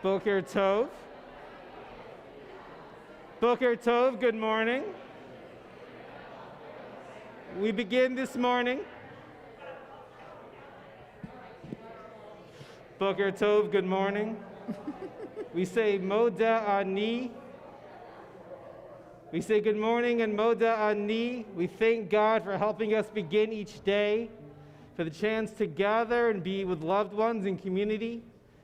Boker Tov. Boker Tov, good morning. We begin this morning. Boker Tov, good morning. We say Moda Ani. We say good morning and Moda Ani. We thank God for helping us begin each day, for the chance to gather and be with loved ones in community,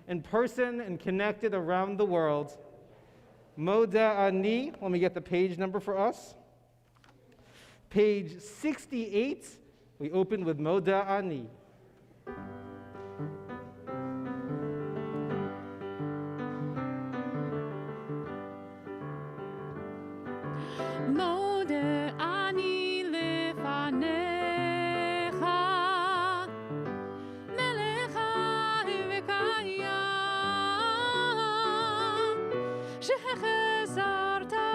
in person and connected around the world. Moda Ani. Let me get the page number for us. Page 68. We open with Moda Ani. Moda Ani lefanecha, melecha v'kayam, shechezarta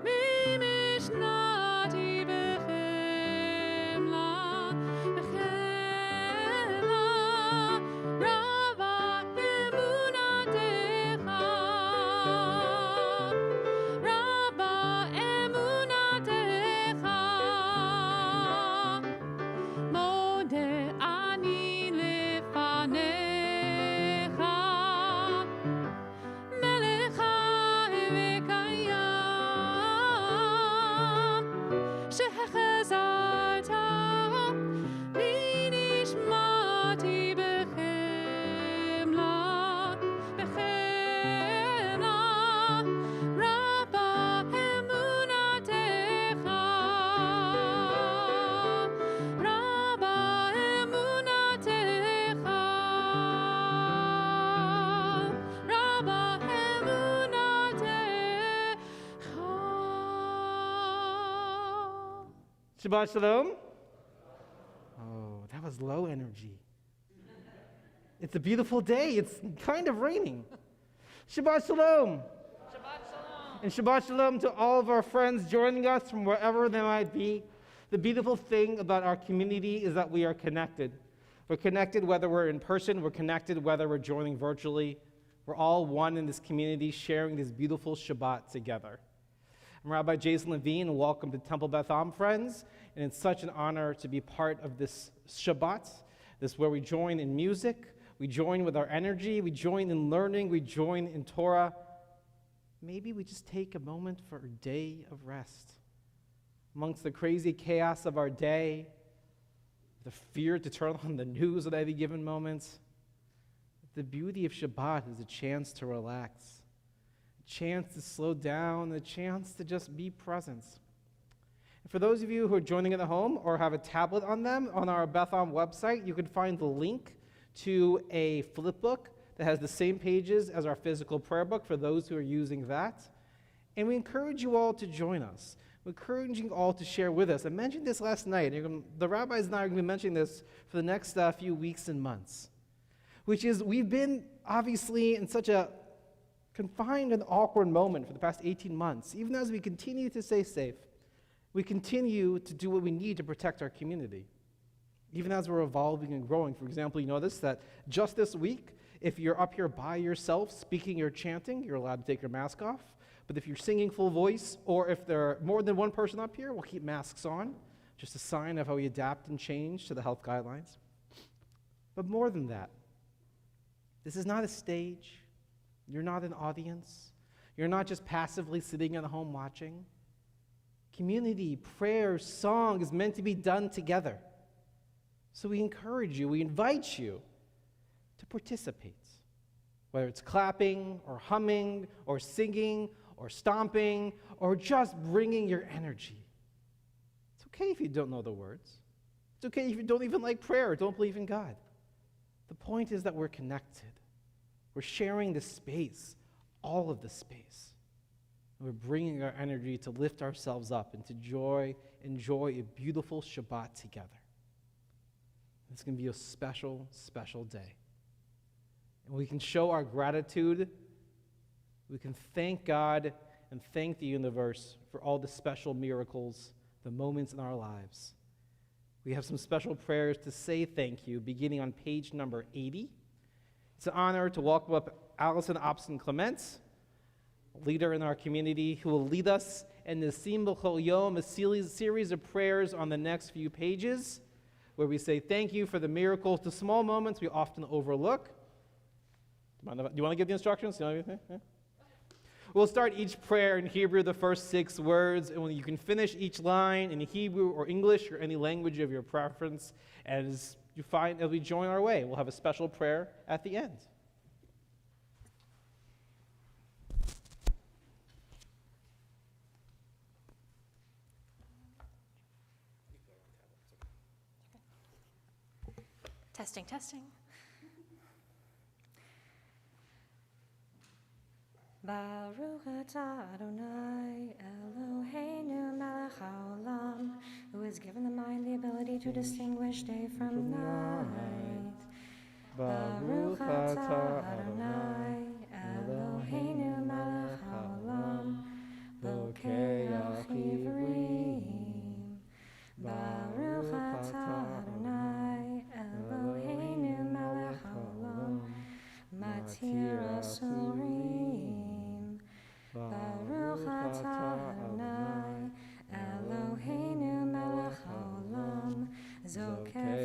mimishnati b'chemla, b'chemla, rava emunatecha, rava emunatecha, mode ani lefanecha, melecha v'kayam, shechezarta minishmati b'chemla, b'chemla, raba emunatecha, raba emunatecha, raba emunatecha. Shabbat Shalom. Oh, that was low energy. It's a beautiful day. It's kind of raining. Shabbat Shalom. Shabbat Shalom. And Shabbat Shalom to all of our friends joining us from wherever they might be. The beautiful thing about our community is that we are connected. We're connected whether we're in person, we're connected whether we're joining virtually. We're all one in this community sharing this beautiful Shabbat together. I'm Rabbi Jason Levine, and welcome to Temple Beth Am, friends. And it's such an honor to be part of this Shabbat, this where we join in music, we join with our energy, we join in learning, we join in Torah. Maybe we just take a moment for a day of rest. Amongst the crazy chaos of our day, the fear to turn on the news at any given moment, the beauty of Shabbat is a chance to relax, a chance to slow down, a chance to just be present. And for those of you who are joining at home or have a tablet on them, on our Beth Am website, you can find the link to a flip book that has the same pages as our physical prayer book for those who are using that. And we encourage you all to join us. We're encouraging you all to share with us. I mentioned this last night. The rabbis and I are going to be mentioning this for the next few weeks and months, which is we've been obviously in such a confined and awkward moment for the past 18 months. Even as we continue to stay safe, we continue to do what we need to protect our community. Even as we're evolving and growing. For example, you notice that just this week, if you're up here by yourself speaking or chanting, you're allowed to take your mask off. But if you're singing full voice, or if there are more than one person up here, we'll keep masks on. Just a sign of how we adapt and change to the health guidelines. But more than that, this is not a stage. You're not an audience. You're not just passively sitting at home watching. Community, prayer, song is meant to be done together. So we encourage you, we invite you to participate. Whether it's clapping or humming or singing or stomping or just bringing your energy. It's okay if you don't know the words. It's okay if you don't even like prayer or don't believe in God. The point is that we're connected. We're sharing the space, all of the space. And we're bringing our energy to lift ourselves up and to enjoy a beautiful Shabbat together. It's going to be a special, special day. And we can show our gratitude. We can thank God and thank the universe for all the special miracles, the moments in our lives. We have some special prayers to say thank you, beginning on page number 80. It's an honor to welcome up Allison Opson Clements, leader in our community, who will lead us in the Sim B'chol Yom, a series of prayers on the next few pages, where we say thank you for the miracles, the small moments we often overlook. Do you want to give the instructions? Yeah? We'll start each prayer in Hebrew, the first 6 words, and when you can finish each line in Hebrew or English or any language of your preference. As we join our way, we'll have a special prayer at the end. Testing. Baruch atah Adonai Eloheinu melech haolam, who has given the mind the ability to distinguish day from night. Baruch atah Adonai Eloheinu melech haolam, bokeach ivrim. Baruch atah Adonai Eloheinu melech haolam, matir asurim. Baruch atah Adonai Eloheinu melech haolam, zokef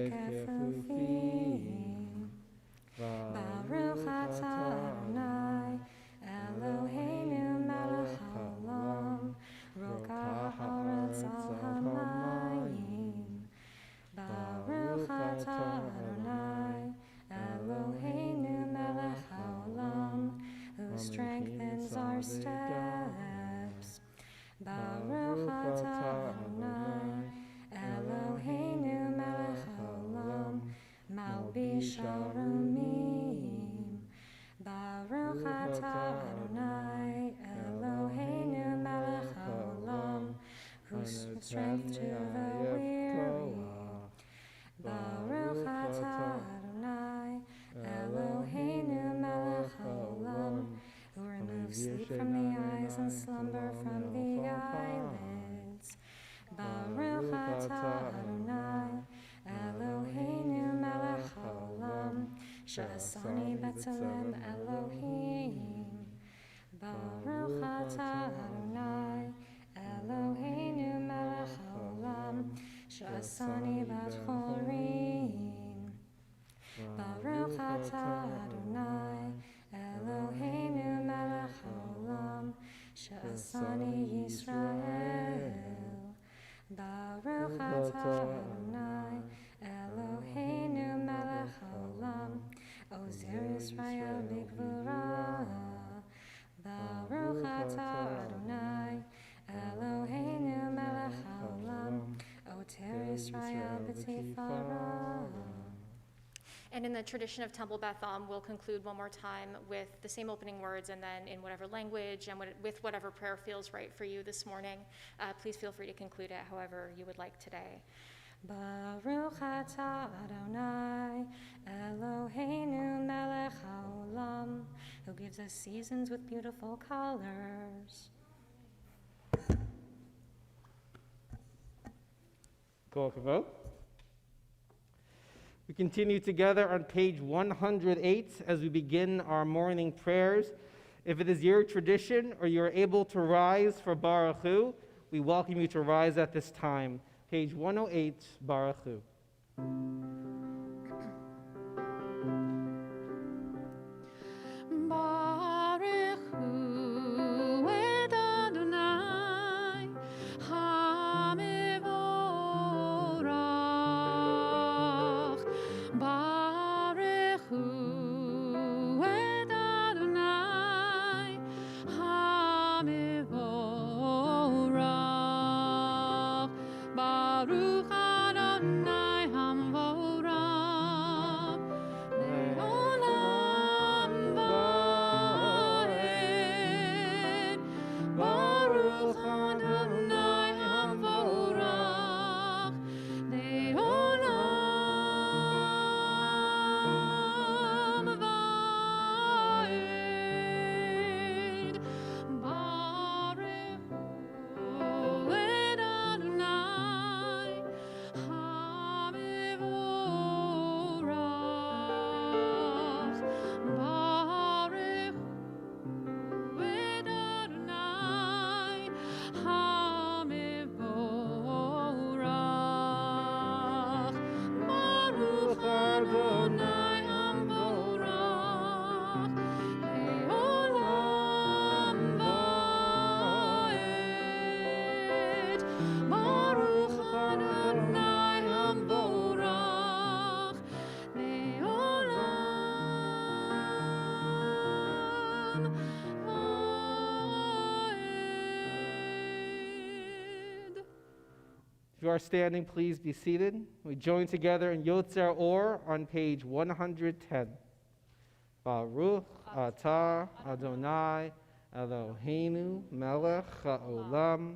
kefufim. Baruch atah Adonai Eloheinu melech haolam, rokach haaretz al hamayim. Baruch atah Adonai Eloheinu melech haolam, who strengthens our steps. Baruch atah Adonai Eloheinu melech haolam, malbish arumim. Baruch atah Adonai Eloheinu melech haolam, who gives strength to the weary. Baruch atah Adonai Eloheinu melech haolam, who removes sleep from the eyes and slumber from the eyelids. Baruch atah Adonai Eloheinu melech haolam, she'asani b'tzelem Elohim. Baruch atah Adonai Eloheinu melech haolam, she'asani bat chorim. Baruch atah Adonai Eloheinu melech haolam, she'asani Yisrael. Baruch atah Adonai Eloheinu melech haolam, ozer Yisrael b'gvura. Baruch atah Adonai Eloheinu melech haolam, oter Yisrael b'tifara. And in the tradition of Temple Beth Am, we'll conclude one more time with the same opening words, and then in whatever language and with whatever prayer feels right for you this morning. Please feel free to conclude it however you would like today. Baruch atah Adonai Eloheinu melech haolam, who gives us seasons with beautiful colors. Call for vote. We continue together on page 108 as we begin our morning prayers. If it is your tradition or you're able to rise for Baruch Hu, we welcome you to rise at this time. Page 108, Baruch Hu. Baruch Hu et Adonai HaMevorach. Baruch Hu et Adonai HaMevorach. Baruch Adonai HaMevorach. Le'olam va'ed. Baruch Adonai HaMevorach. Le'olam va'ed. Baruch Hu et Adonai If you are standing, please be seated. We join together in Yotzer Or on page 110. Baruch atah Adonai Eloheinu melech haolam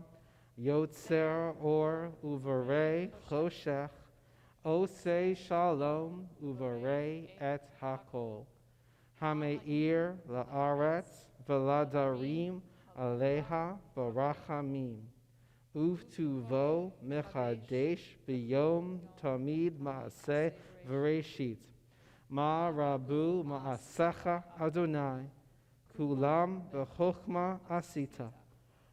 Yotzer Or uvarei choshech Osei shalom uvarei et hakol Hameir la'aretz v'ladarim aleha barachamim Uvtuvo mechadesh biyom tamid maaseh v'reshit Ma rabu ma'asecha Adonai kulam b'chokhma asita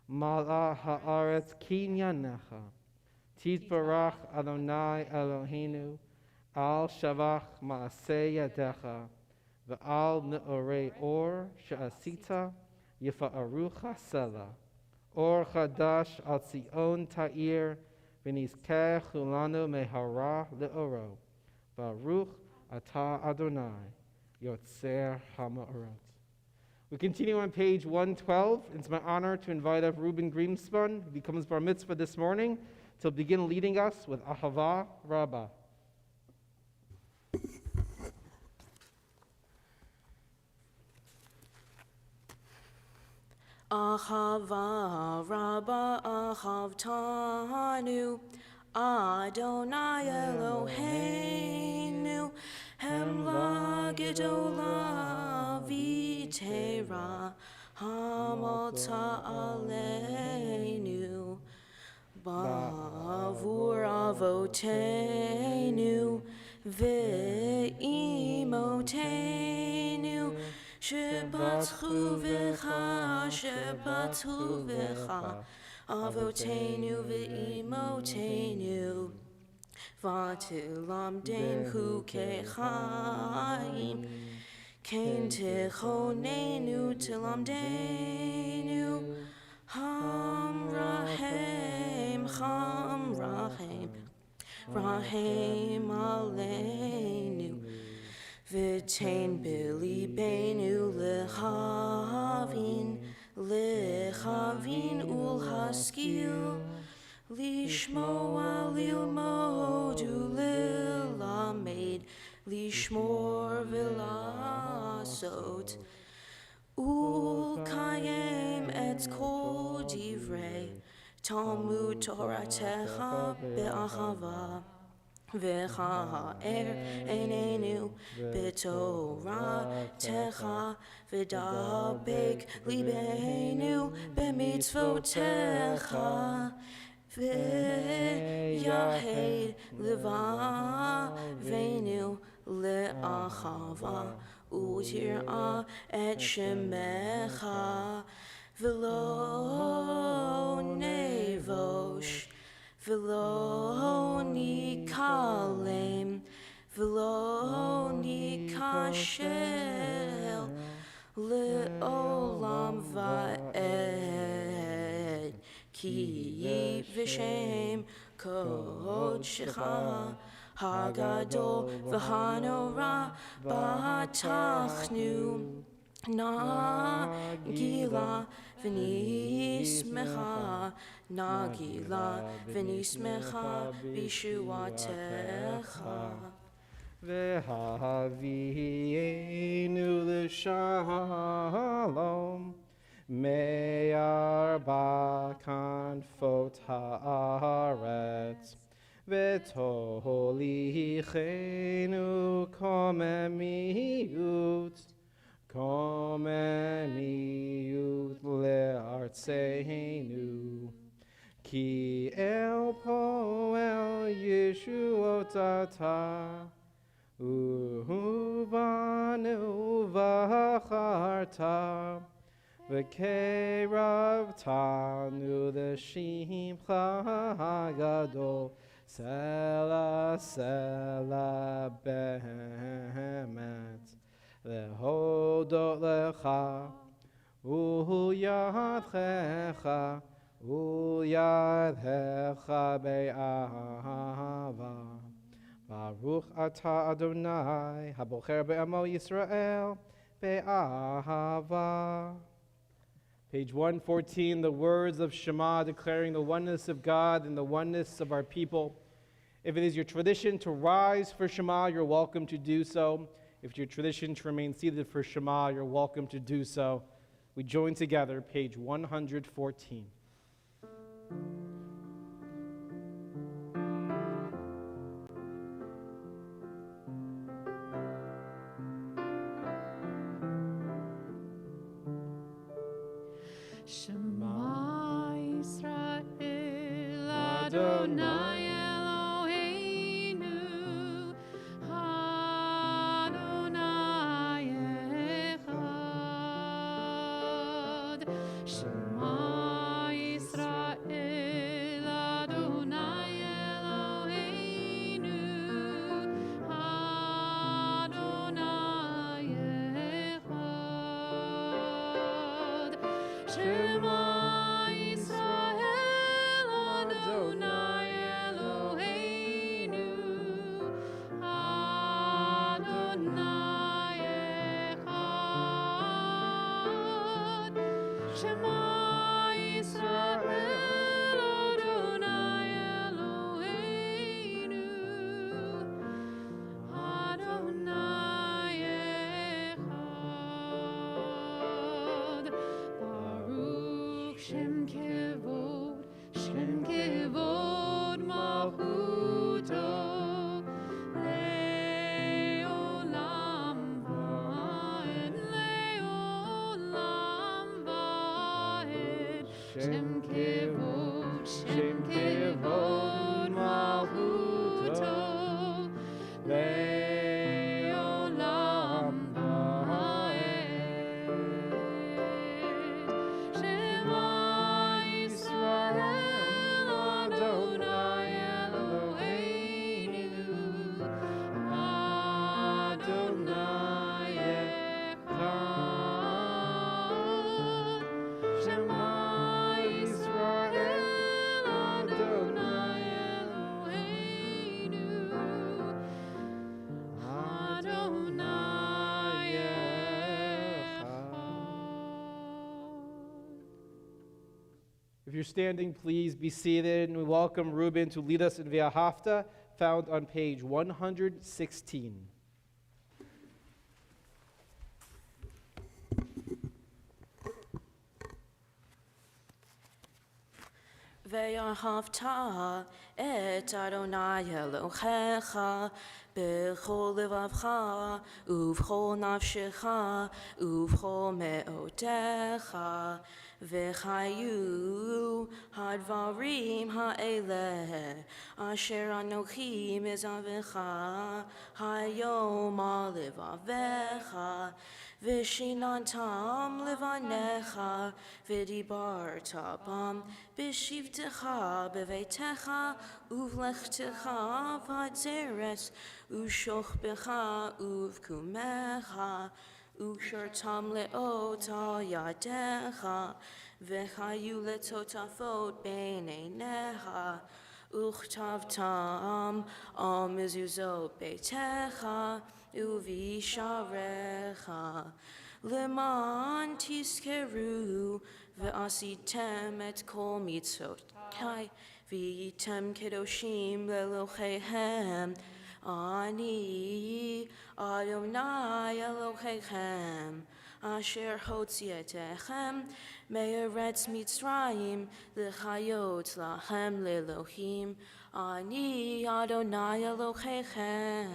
Mala ha'aretz kinyanecha Titbarach Adonai Eloheinu al shavach maaseh yadecha V'al ne'orei or she'asita yifa'arucha sela Or chadash al Tzion ta'ir v'nizkeh chulanu mehara le'oro Baruch atah Adonai yotzer ha'ma'orot. We continue on page 112. It's my honor to invite up Reuben Greenspan, who becomes bar mitzvah this morning, to begin leading us with Ahava Rabbah. Ahava Rabba Ahavtanu Adonai Eloheinu Hemla Gedola Vitera Hamalta Aleinu Bavur Avotenu Ve'imotenu Shabbat Chuvecha, Avotenu ve'imotenu, Vatulam dem Hukechaim, Kain Techonenu Tilamdenu, Ham Rahem, Rahem Aleinu. V'tein b'libeinu lechavin ulhaskil, lishmoa lilmod ulilamed, lishmor v'lasot, ulkayem et kol divrei, Talmud Toratecha be'achava. V'cha'er einenu b'toratecha v'dabek libeinu b'mitzvotecha v'yahed levaveinu le'achava u'tir'a et shemecha v'lo nevosh V'lo nikalem, v'lo nikashel, le'olam va'ed, ki v'shem kodshecha, hagadol v'hanora b'tachnu, nagila v'nismecha, Nagila v'nismecha b'shuatecha. V'havienu l'shalom me'arba kanfot haaretz v'tolichenu komemiut le'artzeinu Ki el poel Yeshuotata Uhuvanu v'acharta V'keravtanu l'shimcha gadol Sela behemet Lehodot lecha Uyadchecha Uyadchecha be'ahava Baruch atah Adonai Habocher be'amo Yisrael be'ahava Page 114, the words of Shema declaring the oneness of God and the oneness of our people. If it is your tradition to rise for Shema, you're welcome to do so. If it's your tradition to remain seated for Shema, you're welcome to do so. We join together, page 114. Shema Yisrael Adonai Eloheinu Adonai Echad. Shema Yisrael Adonai Eloheinu Adonai Echad. Shema Yisrael Adonai Eloheinu Adonai Echad. Shema Yisrael Adonai Eloheinu Adonai Echad. Baruch Shem Kevod Malchuto Leolam Vaed, Leolam Vaed. Shem Kevod Malchuto Leolam Vaed. Shema Yisrael Adonai Eloheinu Adonai Echad. Shema Yisrael Adonai Eloheinu Adonai Echad. If you're standing, please be seated, and we welcome Reuben to lead us in the Haftarah, found on page 116. ואהבת את אדוני אלוהיך בכל לבבך ובכל נפשך ובכל מאודך, וחיו הדברים האלה אשר אנוכי מצווך היום על לבביך, ושיננתם לבניך ודיברת בם בשבתך בביתך ובלכתך בדרך ושוכבך ובקומך, ושרתם לאות על ידיך, וחיו לטוטפות בין עיניך, וכתבתם על מזוזות ביתך ובשעריך, למען תזכרו ועשיתם את כל מצוותיי, והייתם קדושים לאלוהיכם. אני אדוני אלוהיכם, אשר הוצאתכם מארץ מצרים לחיות לכם לאלוהים. אני אדוני אלוהיכם.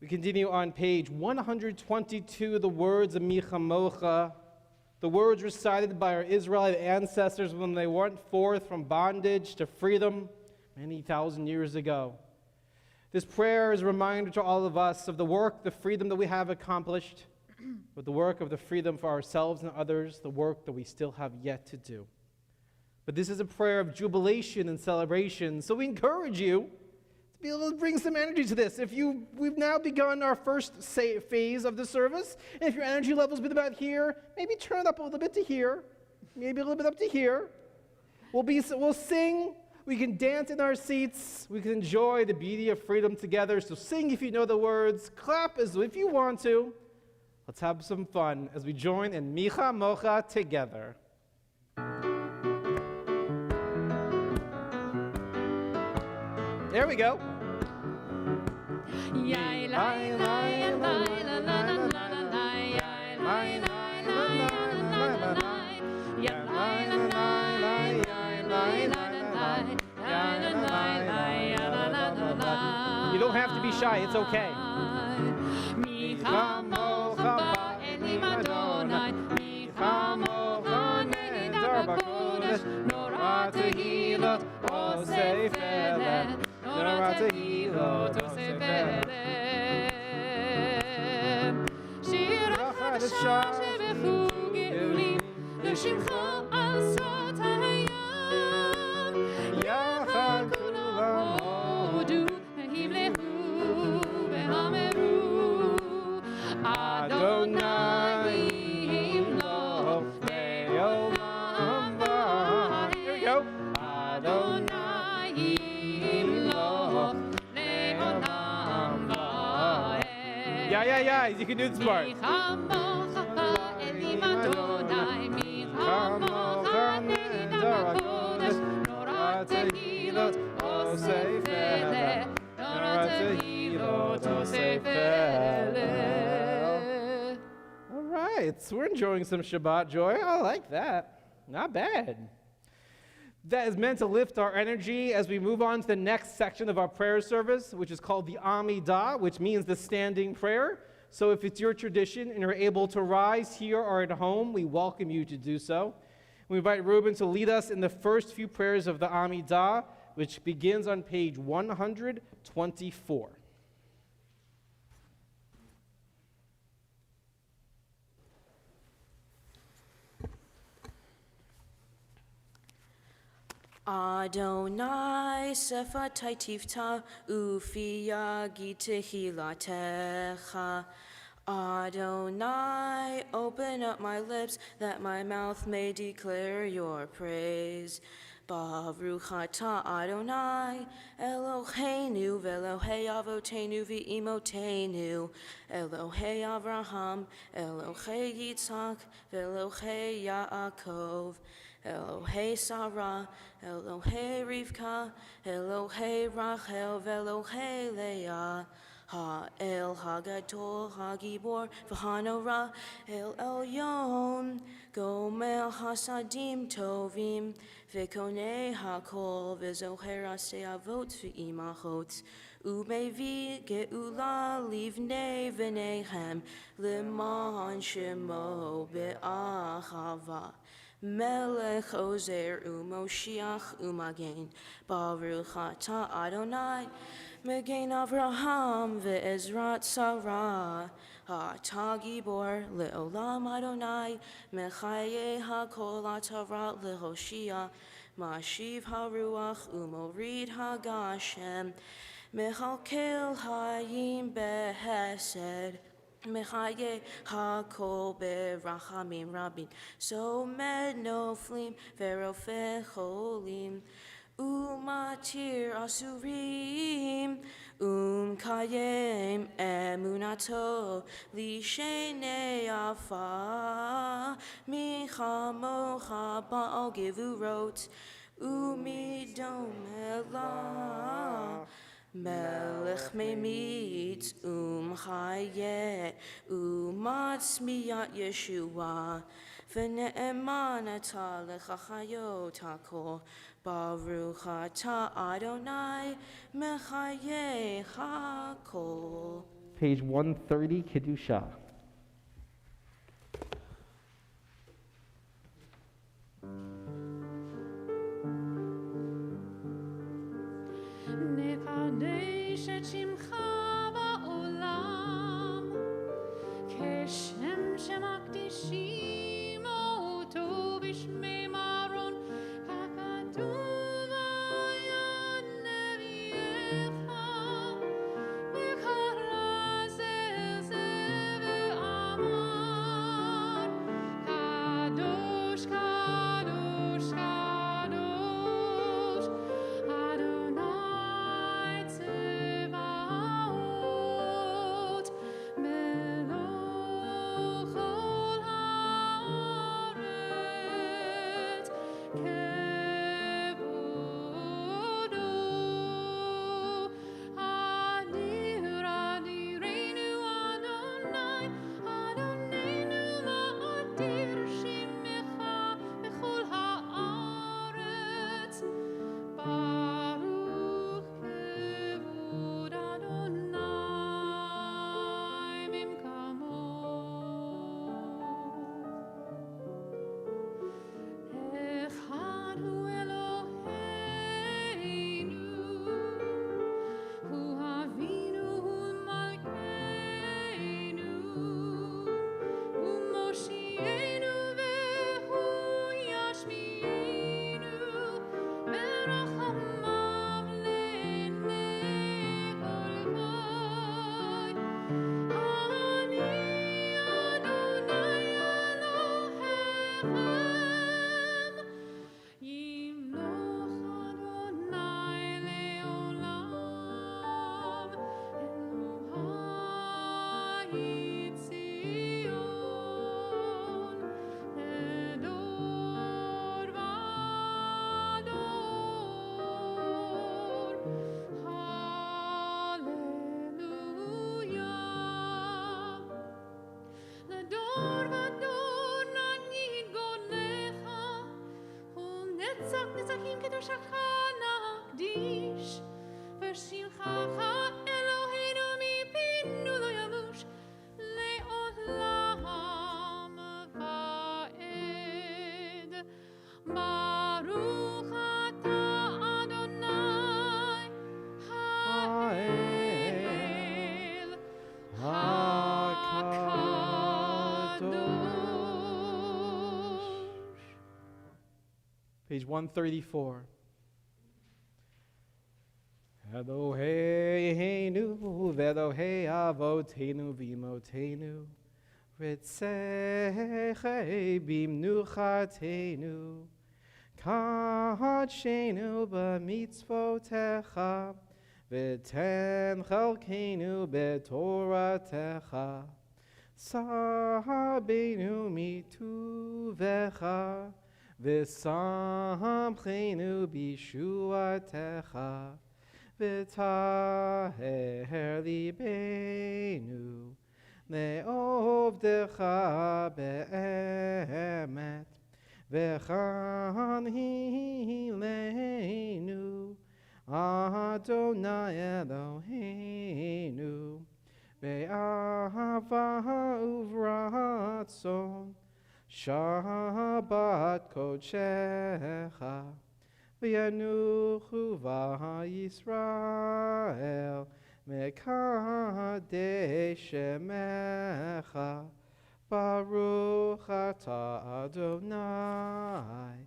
We continue on page 122, the words of Michamocha, the words recited by our Israelite ancestors when they went forth from bondage to freedom many thousand years ago. This prayer is a reminder to all of us of the work, the freedom that we have accomplished, but the work of the freedom for ourselves and others, the work that we still have yet to do. But this is a prayer of jubilation and celebration, so we encourage you to be able to bring some energy to this. We've now begun our first phase of the service, and if your energy level's been about here, maybe turn it up a little bit to here, maybe a little bit up to here. We'll sing. We can dance in our seats. We can enjoy the beauty of freedom together. So sing if you know the words. Clap as if you want to. Let's have some fun as we join in Micha Mocha together. There we go. You don't have to be shy, it's okay. Yeah, you can do this part. All right, so we're enjoying some Shabbat joy. I like that. Not bad. That is meant to lift our energy as we move on to the next section of our prayer service, which is called the Amidah, which means the standing prayer. So if it's your tradition and you're able to rise here or at home, we welcome you to do so. We invite Reuben to lead us in the first few prayers of the Amidah, which begins on page 124. Adonai sefatai tifta ufiya gitehilatecha. Adonai, open up my lips that my mouth may declare your praise. Baruch atah Adonai, Eloheinu ve'Elohei avotenu ve'imotenu, Elohei Avraham, Elohei Yitzhak, ve'Elohei Yaakov, Elohei Sarah, Elohei Rivka, Elohei Rachel, ve'Elohei Leah, Ha-El Hagadol Hagibor v'Hanora El Elyon, Gomel Hasadim Tovim, V'Konei Hakol v'Zoher Asei Avot v'Imachot, Umevi Geula Livnei V'Neihem, L'man Shemo Be'achava. Melech Ozer Umoshiach Umagen, Baruch atah Adonai, Megain Avraham ve'Ezrat Sarah, Atah Gibor le'olam Adonai, Mechaye hakol atarat le'Hoshia, Mashiv haruach umorid hagashem, Mechalkel hayim behesed, Mechaye hakol berachamim rabin, Somed noflim ve'rofeh cholim, Umatir asurim, kayem emunato, lishenei afa, michamocha ba'al gevurot, umidom melech memit, chaye, umatzmiyat Yeshua, v'ne'eman atah lechachayot hakol, Baruch atah Adonai mechaye hakol. Page 130, Kedusha. נקדש את שמך בעולם, כשם שמקדישים אותו בשמי מרון, ככתוב היה נביאך, וקרא זה Page 134. Eloheinu v'Elohei avotenu v'imotenu ritzechei bimnuchatenu kadshenu b'mitzvotecha v'ten chalkenu b'toratecha sabenu mituvecha v'samchenu b'shuatecha v'taher libenu le'ovdecha be'emet v'chanhilenu Adonai Eloheinu be'ahava uvratzon Shabbat kodshecha v'yanuchu v'Yisrael mekadesh shemecha Baruch atah Adonai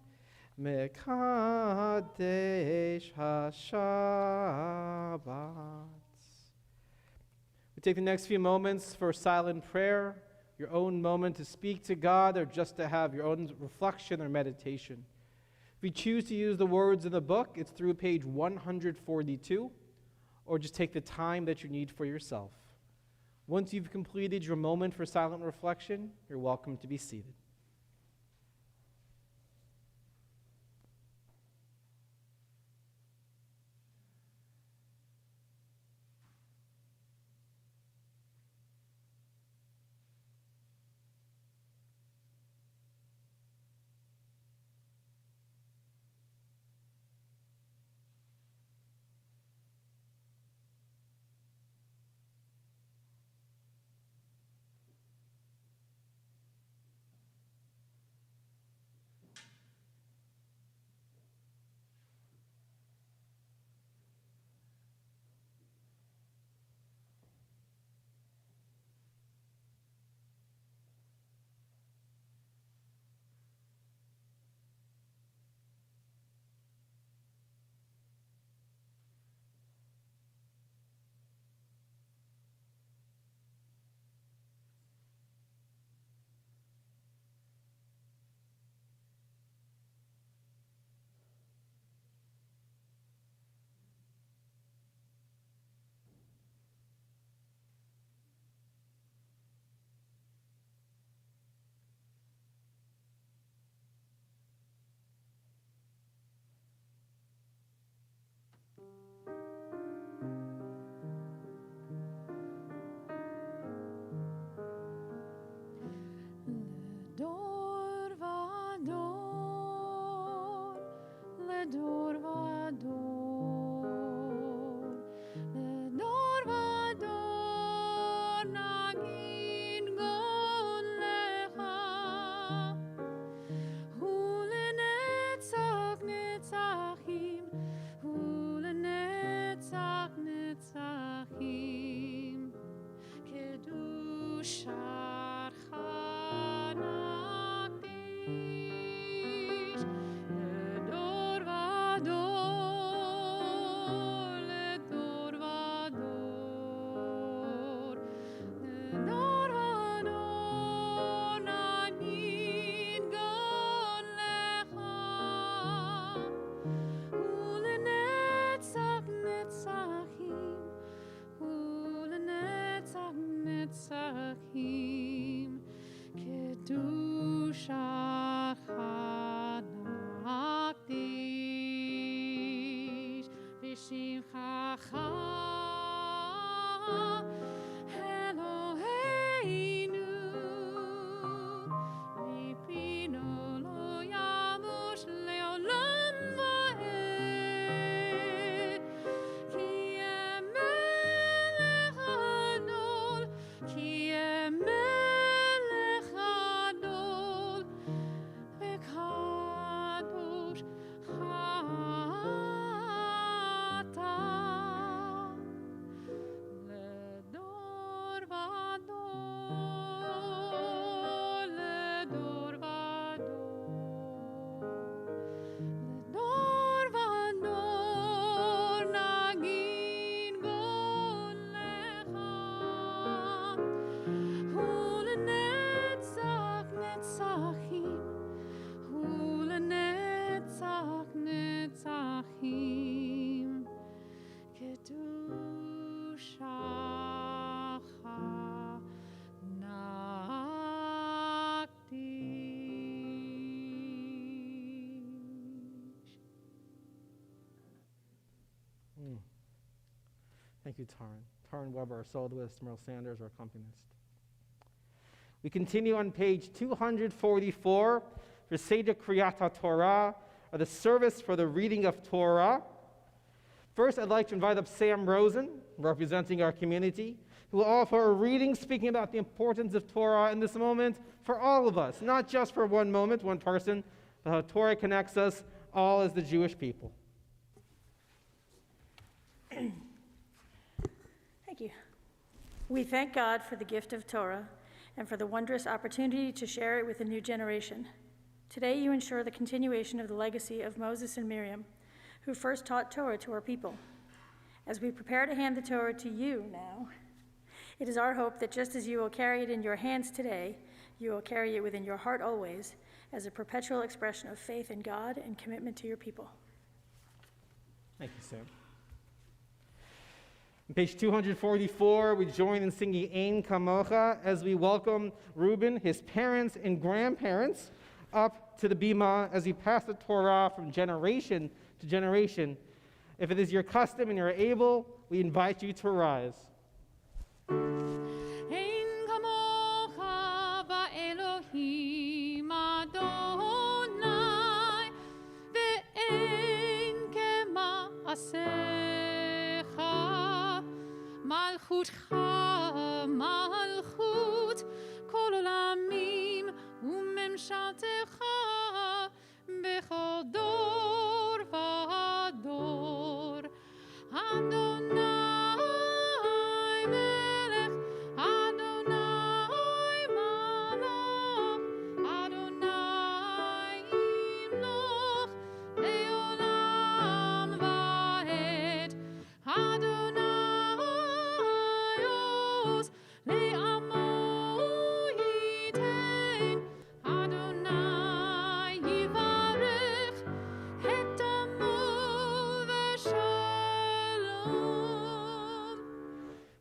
mekadesh hashabbat. We take the next few moments for silent prayer, your own moment to speak to God or just to have your own reflection or meditation. If you choose to use the words in the book, it's through page 142, or just take the time that you need for yourself. Once you've completed your moment for silent reflection, you're welcome to be seated. Thank you, Taryn Weber, our soloist, Merle Sanders, our accompanist. We continue on page 244 for Seder Kriyat Torah, or the service for the reading of Torah. First, I'd like to invite up Sam Rosen, representing our community, who will offer a reading speaking about the importance of Torah in this moment for all of us, not just for one moment, one person, but how Torah connects us all as the Jewish people. Thank you. We thank God for the gift of Torah and for the wondrous opportunity to share it with a new generation. Today, you ensure the continuation of the legacy of Moses and Miriam, who first taught Torah to our people. As we prepare to hand the Torah to you now, it is our hope that just as you will carry it in your hands today, you will carry it within your heart always as a perpetual expression of faith in God and commitment to your people. Thank you, Sam. On page 244, we join in singing Ein Kamocha as we welcome Reuben, his parents and grandparents, up to the bima as we pass the Torah from generation to generation. If it is your custom and you're able, we invite you to rise. Ein kamocha ba'Elohim Adonai, ve'ein kema'asecha, malchutcha malchut kol olamim umemshaltecha bechol dor v'dor. Adonai melech, Adonai malach, Adonai imloch le'olam va'ed. Adonai os le'amo yitein. Adonai yivarech et amo v'shalom.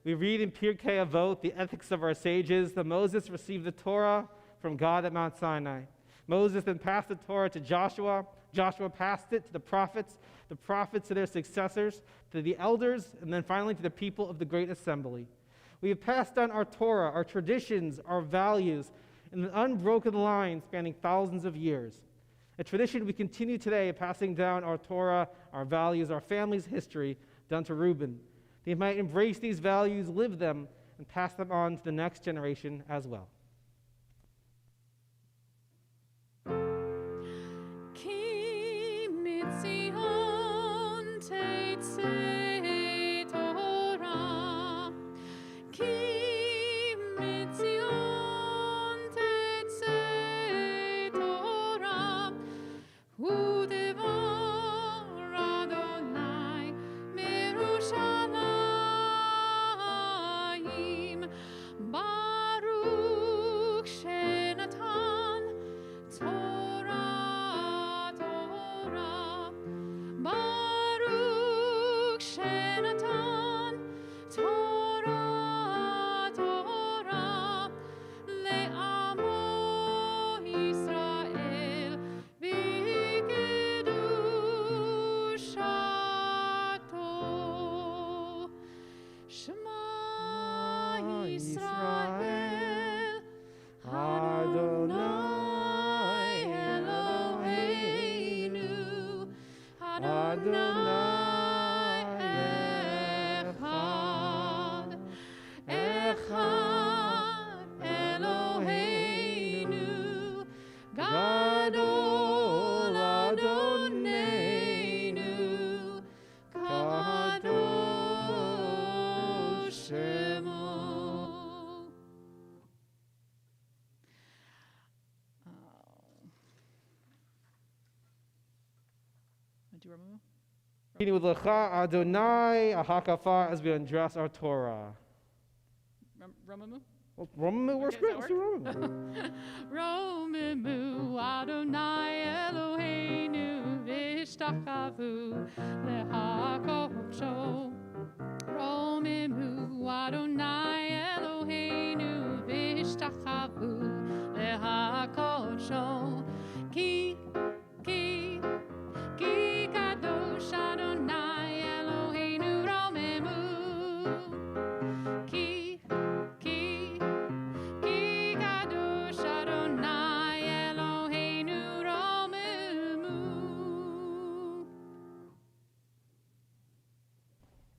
We read in Pirkei Avot, the ethics of our sages, that Moses received the Torah from God at Mount Sinai. Moses then passed the Torah to Joshua. Joshua passed it to the prophets to their successors, to the elders, and then finally to the people of the great assembly. We have passed on our Torah, our traditions, our values, in an unbroken line spanning thousands of years. A tradition we continue today, passing down our Torah, our values, our family's history, down to Reuben. They might embrace these values, live them, and pass them on to the next generation as well. Ki mitzion teitzei Torah, ki mitzion teitzei Torah, hu devar Adonai merushalayim, Baruch shenatan Torah, Torah, Baruch shenatan Torah, Torah, le'amo Yisrael v'kedushato. Shema Yisrael, Adonai Eloheinu, Adonai Echad, Echad Eloheinu, Gadol Adonenu, Kadosh Shemo. Do you remember? Beginning with Lecha Adonai, a Hakafa, as we undress our Torah. Ramamu? Well, Romamu works Okay, great. does Let's that do Romamu. Romimu Adonai Eloheinu v'ishtachavu lehakodsho. Romimu Adonai Eloheinu v'ishtachavu lehakodsho. Ki kadosh Adonai Eloheinu romimu.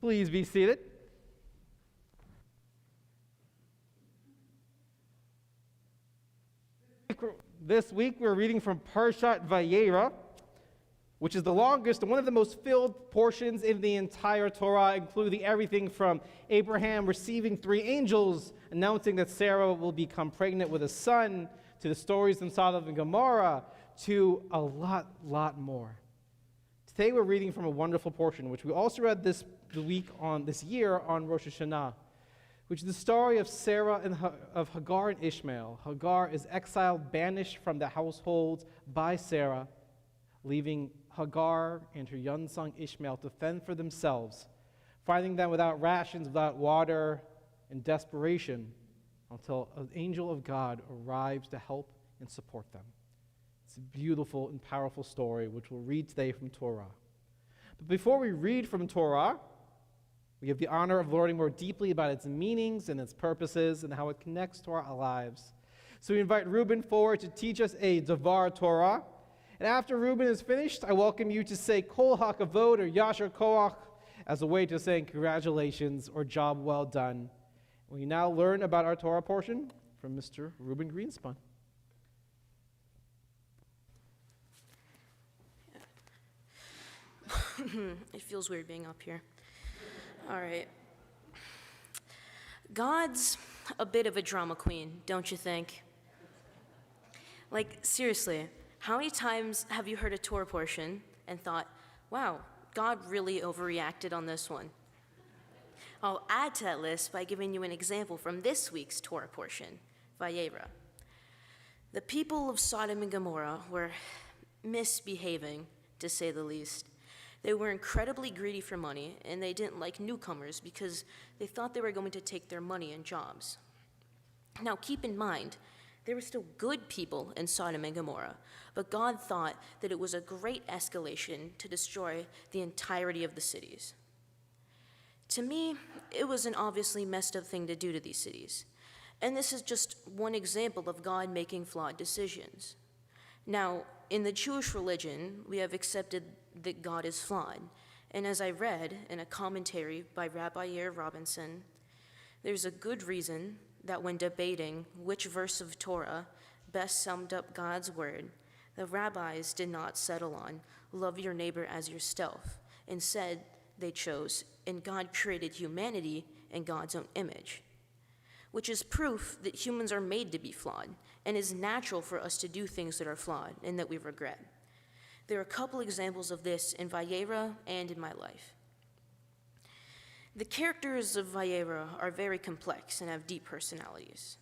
Please be seated. This week we're reading from Parshat Vayera, which is the longest and one of the most filled portions in the entire Torah, including everything from Abraham receiving 3 angels, announcing that Sarah will become pregnant with a son, to the stories in Sodom and Gomorrah, to a lot more. Today we're reading from a wonderful portion, which we also read this year on Rosh Hashanah, which is the story of Sarah and of Hagar and Ishmael. Hagar is exiled, banished from the household by Sarah, leaving Hagar and her young son Ishmael to fend for themselves, finding them without rations, without water, in desperation, until an angel of God arrives to help and support them. It's a beautiful and powerful story, which we'll read today from Torah. But before we read from Torah, we have the honor of learning more deeply about its meanings and its purposes and how it connects to our lives. So we invite Reuben forward to teach us a Devar Torah. And after Reuben is finished, I welcome you to say Kol HaKavod or Yasher Koach as a way to saying congratulations or job well done. We now learn about our Torah portion from Mr. Reuben Greenspun. It feels weird being up here. All right. God's a bit of a drama queen, don't you think? Like, seriously, how many times have you heard a Torah portion and thought, wow, God really overreacted on this one? I'll add to that list by giving you an example from this week's Torah portion, Vayera. The people of Sodom and Gomorrah were misbehaving, to say the least. They were incredibly greedy for money, and they didn't like newcomers because they thought they were going to take their money and jobs. Now, keep in mind, there were still good people in Sodom and Gomorrah, but God thought that it was a great escalation to destroy the entirety of the cities. To me, it was an obviously messed up thing to do to these cities, and this is just one example of God making flawed decisions. Now, in the Jewish religion, we have accepted that God is flawed. And as I read in a commentary by Rabbi Yair Robinson, there's a good reason that when debating which verse of Torah best summed up God's word, the rabbis did not settle on love your neighbor as yourself. Instead, they chose, and God created humanity in God's own image, which is proof that humans are made to be flawed and is natural for us to do things that are flawed and that we regret. There are a couple examples of this in Vayera and in my life. The characters of Vayera are very complex and have deep personalities.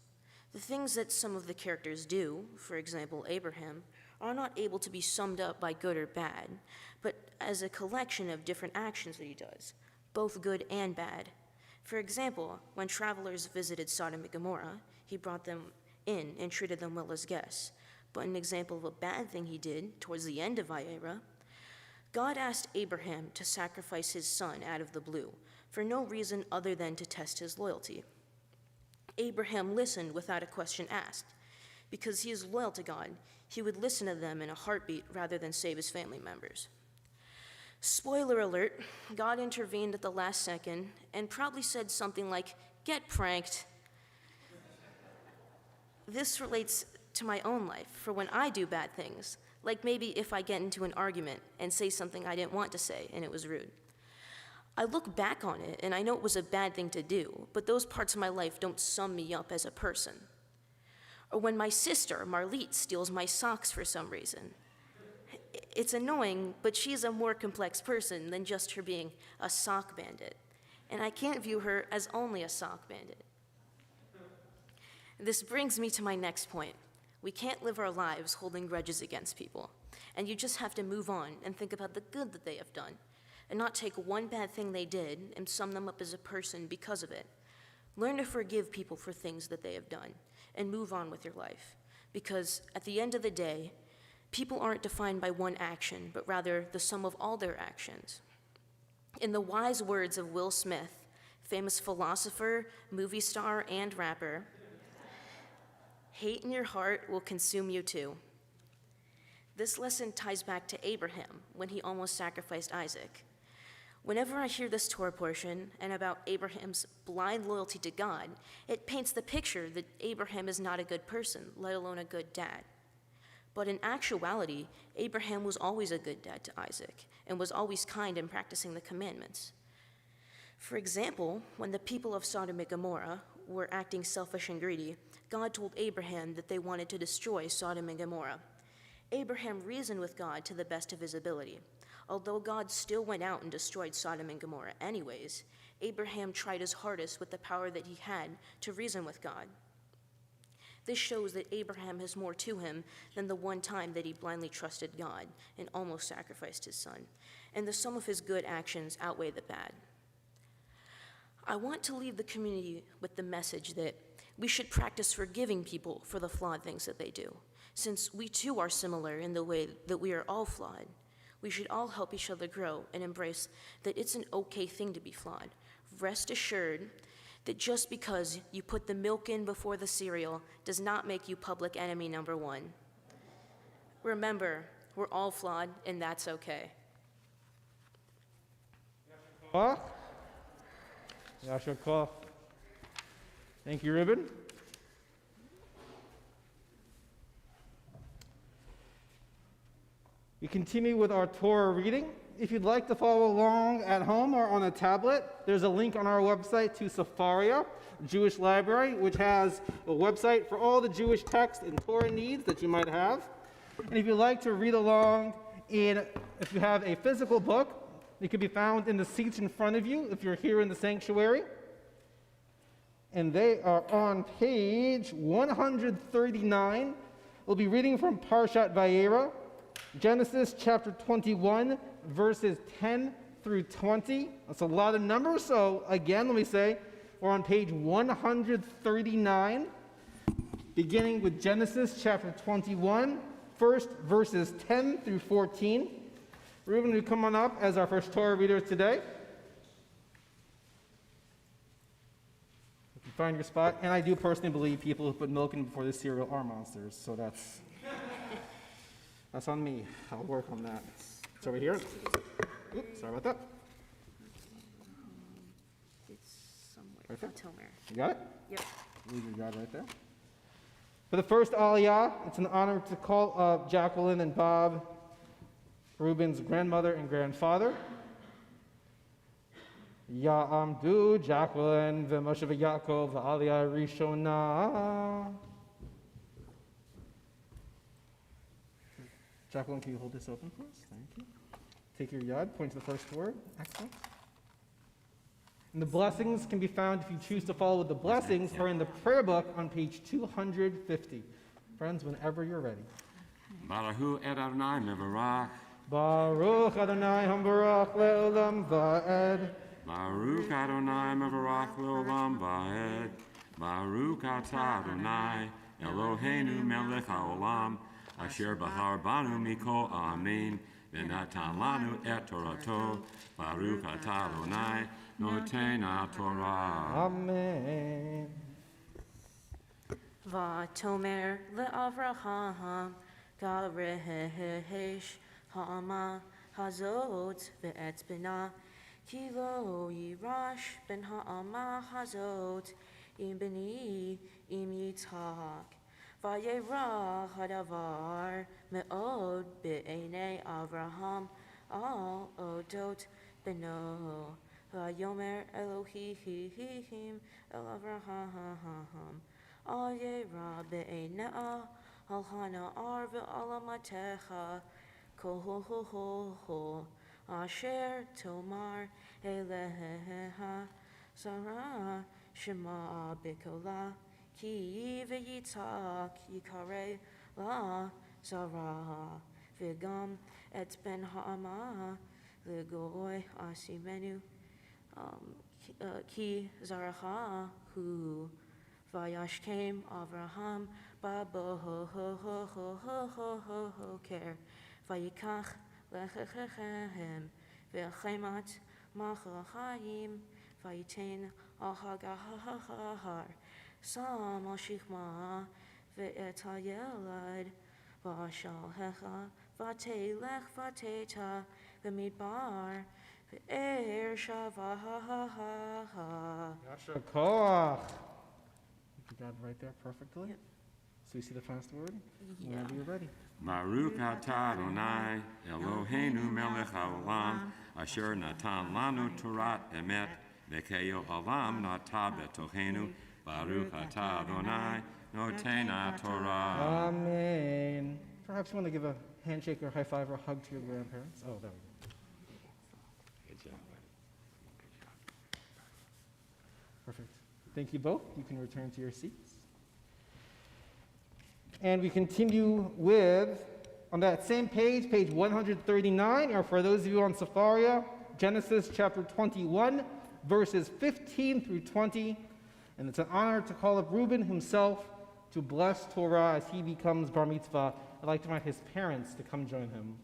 The things that some of the characters do, for example, Abraham, are not able to be summed up by good or bad, but as a collection of different actions that he does, both good and bad. For example, when travelers visited Sodom and Gomorrah, he brought them in and treated them well as guests. But an example of a bad thing he did towards the end of Vayera, God asked Abraham to sacrifice his son out of the blue for no reason other than to test his loyalty. Abraham listened without a question asked. Because he is loyal to God, he would listen to them in a heartbeat rather than save his family members. Spoiler alert, God intervened at the last second and probably said something like, "Get pranked." This relates to my own life for when I do bad things, like maybe if I get into an argument and say something I didn't want to say and it was rude. I look back on it and I know it was a bad thing to do, but those parts of my life don't sum me up as a person. Or when my sister, Marlete, steals my socks for some reason. It's annoying, but she's a more complex person than just her being a sock bandit, and I can't view her as only a sock bandit. This brings me to my next point. We can't live our lives holding grudges against people, and you just have to move on and think about the good that they have done, and not take one bad thing they did and sum them up as a person because of it. Learn to forgive people for things that they have done, and move on with your life, because at the end of the day, people aren't defined by one action, but rather the sum of all their actions. In the wise words of Will Smith, famous philosopher, movie star, and rapper, hate in your heart will consume you too. This lesson ties back to Abraham when he almost sacrificed Isaac. Whenever I hear this Torah portion and about Abraham's blind loyalty to God, it paints the picture that Abraham is not a good person, let alone a good dad. But in actuality, Abraham was always a good dad to Isaac and was always kind in practicing the commandments. For example, when the people of Sodom and Gomorrah were acting selfish and greedy, God told Abraham that they wanted to destroy Sodom and Gomorrah. Abraham reasoned with God to the best of his ability. Although God still went out and destroyed Sodom and Gomorrah anyways, Abraham tried his hardest with the power that he had to reason with God. This shows that Abraham has more to him than the one time that he blindly trusted God and almost sacrificed his son, and the sum of his good actions outweigh the bad. I want to leave the community with the message that we should practice forgiving people for the flawed things that they do. Since we too are similar in the way that we are all flawed, we should all help each other grow and embrace that it's an okay thing to be flawed. Rest assured that just because you put the milk in before the cereal does not make you public enemy number one. Remember, we're all flawed, and that's okay. Yasher Koch. Thank you, Ruben. We continue with our Torah reading. If you'd like to follow along at home or on a tablet, there's a link on our website to Haftarah, Jewish library, which has a website for all the Jewish text and Torah needs that you might have. And if you'd like to read along, if you have a physical book, it can be found in the seats in front of you if you're here in the sanctuary. And they are on page 139. We'll be reading from Parshat Vayera, Genesis chapter 21, verses 10 through 20. That's a lot of numbers, so again, let me say, we're on page 139, beginning with Genesis chapter 21, first verses 10 through 14. Reuben, you come on up as our first Torah reader today. If you find your spot, and I do personally believe people who put milk in before the cereal are monsters, so that's on me. I'll work on that. It's over here. Oops, sorry about that. It's somewhere. Right there. Tomer. You got it? Yep. Leave your guide right there. For the first Aliyah, it's an honor to call up Jacqueline and Bob, Reuben's grandmother and grandfather. Ya'amdu Jacqueline v'Moshe v'Yaakov v'Aliyah Rishonah. Jacqueline, can you hold this open for us? Thank you. Take your yad, point to the first word. Excellent. And the blessings can be found, if you choose to follow with the blessings, or in the prayer book on page 250. Friends, whenever you're ready. Baruch Adonai mevarach. Baruch Adonai hambarach le'olam va'ed. Baruch Adonai mevarach le'olam va'ed. Baruch atah Adonai Eloheinu melech haolam. Asher bahar banu mikol amin, v'natan lanu et Torato, Baruch atah Adonai, noten Torah. Amen. V'tomer le'Avraham, gal rehesh ha'ama hazot ve'etz bena, ki lo yirash ben ha'ama hazot, im beni im Yitzhak. Vayera hadavar me'od be'enei Avraham al odot beno. Vayomer Elohim el Avraham al yera be'enei al hana'ar ve'alamatecha kol asher tomar eleha Sarah shema bekola. Ki v'yitzhak yikare la Sarah v'gam et ben ha'ama l'goy asimenu ki zaracha hu vayashkem Avraham babo ho ker vayikach lechechem v'chemat machachayim vayiten al hagahar Sam al Shichma ve'et ha'yelad v'ashal hecha v'atelech v'teta v'midbar ve'er shavaha. Yasher koach. You got it right there perfectly. Yep. So you see the fast word? Yeah. Whenever you're ready. Baruch atah Adonai, Eloheinu melech haolam, asher natan lanu Torat emet, v'keyo halam nata betochenu, Baruch atah Adonai, noten Torah. Amen. Perhaps you want to give a handshake or high five or a hug to your grandparents. Oh, there we go. Good job. Perfect. Thank you both. You can return to your seats. And we continue with, on that same page, page 139, or for those of you on Safaria, Genesis chapter 21, verses 15 through 20. And it's an honor to call up Reuben himself to bless Torah as he becomes bar mitzvah. I'd like to invite his parents to come join him.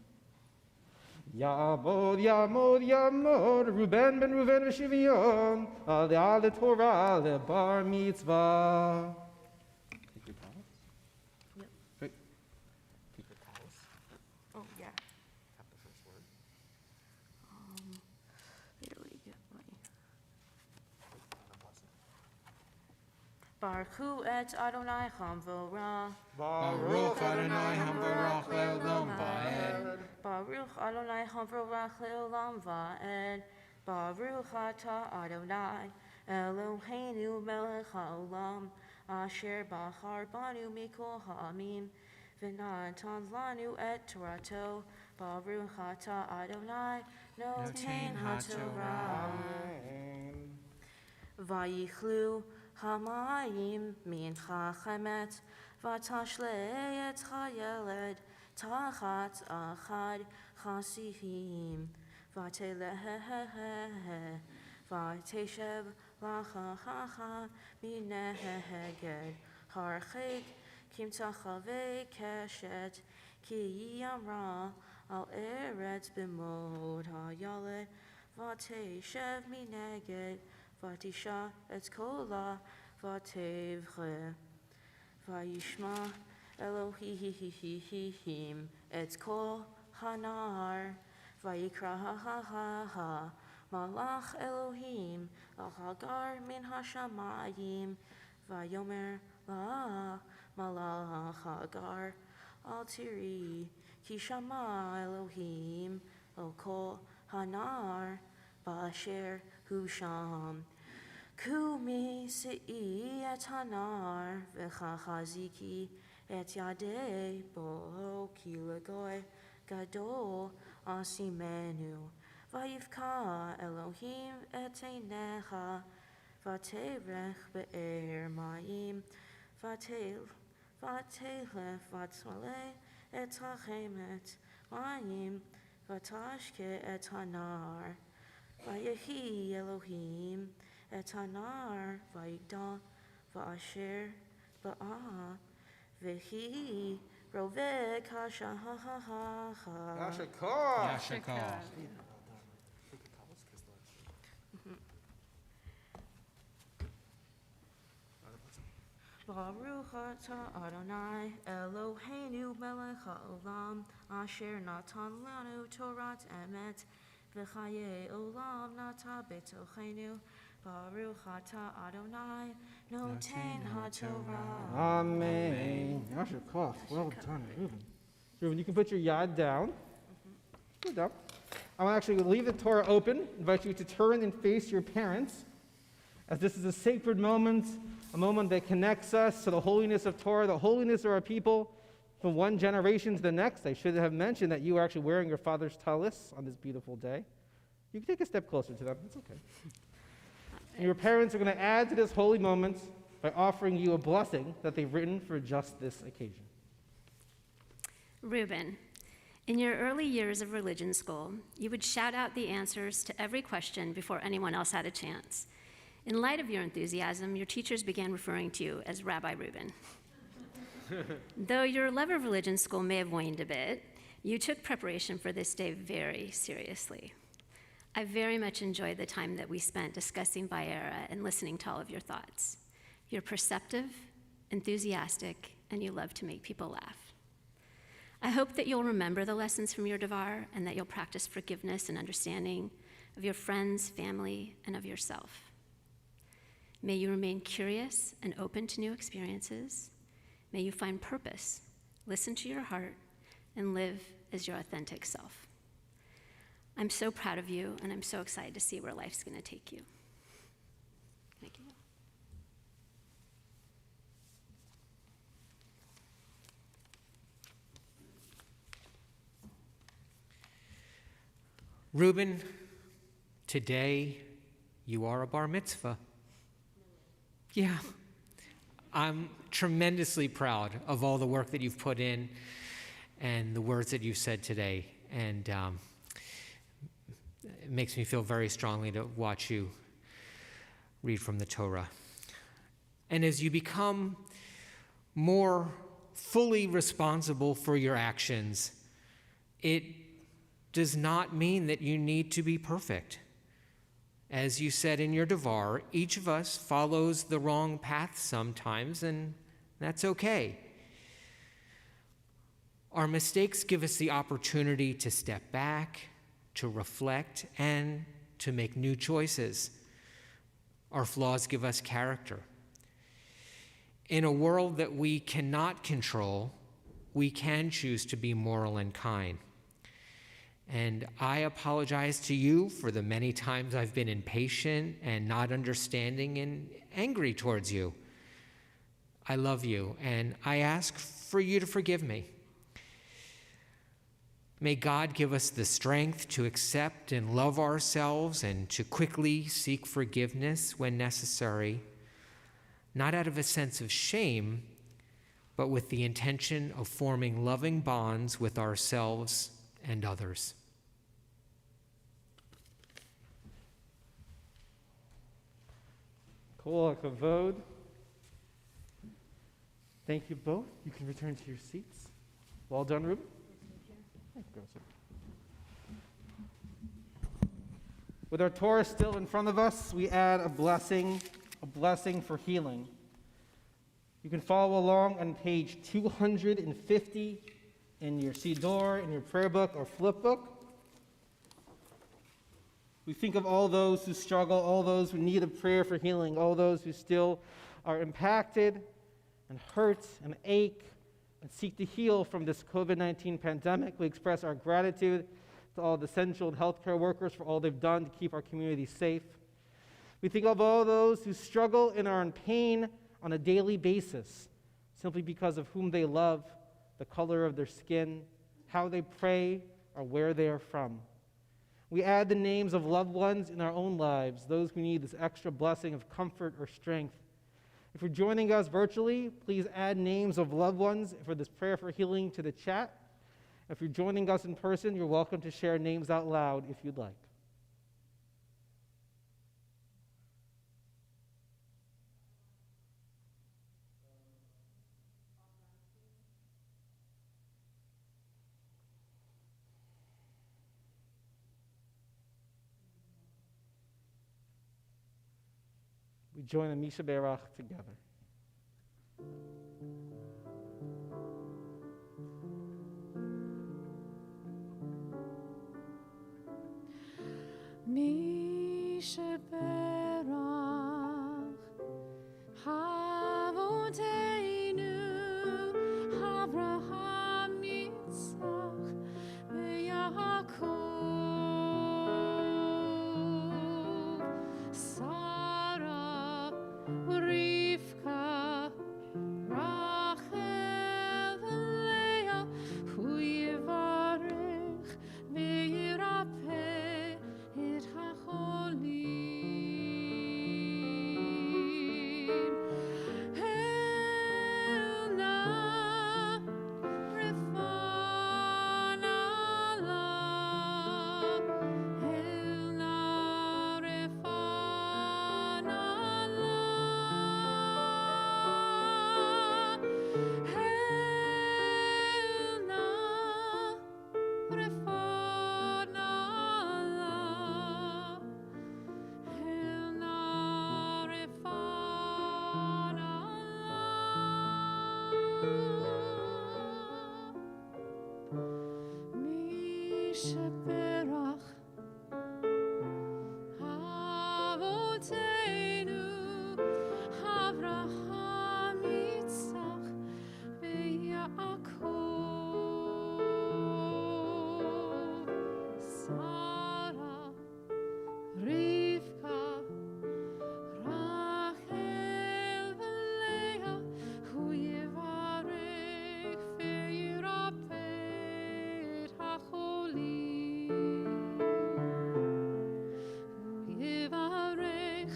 Ya'amod, Ya'amod, Ya'amod, Reuben ben Reuben v'Shivion, aleh le Torah le bar mitzvah. Take your towels. Yep. Great. Take your towels. Oh, yeah. Tap the first word. Here we go. Baruch hu et Adonai Hamvorah. Baruch Adonai Hamvorach Le'olam Va'ed. Baruch Adonai Hamvorach Le'olam Va'ed. Baruch atah Adonai Eloheinu melech haolam, asher bachar banu mikol ha'amim, v'natan lanu et Torato. Baruch atah Adonai noten haTorah. Vayichlu hamayim min chachemet, vatashle et hayeled, tachat achad chasihim, vatelehehehe, vateshev lachachacha mineheged, harchik kim tachave keshet, ki yamra al eretz b'mod hayaled, vateshev mineged, Vatisha et kola vatevche, vayishma Elohim et kol hanar, vayikra ha malach Elohim al hagar min hashamayim, vayomer la malach hagar al tiri, ki shama Elohim al kol hanar, ba'asher Husham, Kumi se'i et hanar, v'chachaziki et yadei bo ki legoy gadol asimenu, vayivka Elohim et einecha, vaterech be'er mayim, vatelech vatzmale et hachemet mayim, vatashke et hanar, Vayehi Elohim et hanar vayigdal va'asher ba'a vehi rovek hashahaha. Yasher koach. Yasher koach. Baruch atah Adonai Eloheinu melech haolam, asher natan lanu Torat emet, v'chaye olam nata betochenu. Baruch atah Adonai noten haTorah. Amen. Yasher koach. Well done, Reuben. Reuben, you can put your yad down. Good down. I'm actually going to leave the Torah open, invite you to turn and face your parents, as this is a sacred moment, a moment that connects us to the holiness of Torah, the holiness of our people, from one generation to the next. I should have mentioned that you are actually wearing your father's talis on this beautiful day. You can take a step closer to them. It's okay. And your parents are going to add to this holy moment by offering you a blessing that they've written for just this occasion. Reuben, in your early years of religion school, you would shout out the answers to every question before anyone else had a chance. In light of your enthusiasm, your teachers began referring to you as Rabbi Reuben. Though your love of religion school may have waned a bit, you took preparation for this day very seriously. I very much enjoyed the time that we spent discussing Vayera and listening to all of your thoughts. You're perceptive, enthusiastic, and you love to make people laugh. I hope that you'll remember the lessons from your Devar and that you'll practice forgiveness and understanding, of your friends, family, and of yourself. May you remain curious and open to new experiences. May you find purpose, listen to your heart, and live as your authentic self. I'm so proud of you, and I'm so excited to see where life's going to take you. Thank you. Reuben, today you are a bar mitzvah. Yeah, I'm tremendously proud of all the work that you've put in and the words that you've said today. And it makes me feel very strongly to watch you read from the Torah. And as you become more fully responsible for your actions, it does not mean that you need to be perfect. As you said in your devar, each of us follows the wrong path sometimes, and that's okay. Our mistakes give us the opportunity to step back, to reflect, and to make new choices. Our flaws give us character. In a world that we cannot control, we can choose to be moral and kind. And I apologize to you for the many times I've been impatient and not understanding and angry towards you. I love you, and I ask for you to forgive me. May God give us the strength to accept and love ourselves and to quickly seek forgiveness when necessary, not out of a sense of shame, but with the intention of forming loving bonds with ourselves and others. Kol hakavod. Thank you both. You can return to your seats. Well done, Reuben. With our Torah still in front of us, we add a blessing for healing. You can follow along on page 250 in your Siddur, in your prayer book or flip book. We think of all those who struggle, all those who need a prayer for healing, all those who still are impacted and hurt and ache and seek to heal from this COVID-19 pandemic. We express our gratitude to all the essential healthcare workers for all they've done to keep our community safe. We think of all those who struggle and are in pain on a daily basis, simply because of whom they love, the color of their skin, how they pray, or where they are from. We add the names of loved ones in our own lives, those who need this extra blessing of comfort or strength. If you're joining us virtually, please add names of loved ones for this prayer for healing to the chat. If you're joining us in person, you're welcome to share names out loud if you'd like. We join the Misha Berach together. Misha Berach Havoteinu Avraham Yitzchak veYaakov Sarah Rivka Rachel Leah Hu Yivarech veYirapeh Et HaCholim Elna Refana La Elna Refana La Elna Refana La Elna Refana La Misha Berach Sarah, Rivka, Rachel v'Leah, hu yivarech v'yirapeh et hacholim. Hu yivarech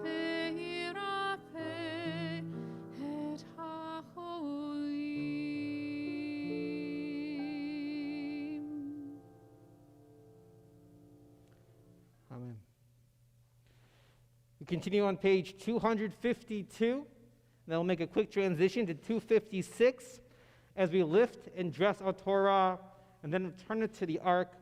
v'yirapeh et hacholim. Amen. We continue on page 252. Then we'll make a quick transition to 256 as we lift and dress our Torah and then return it to the ark.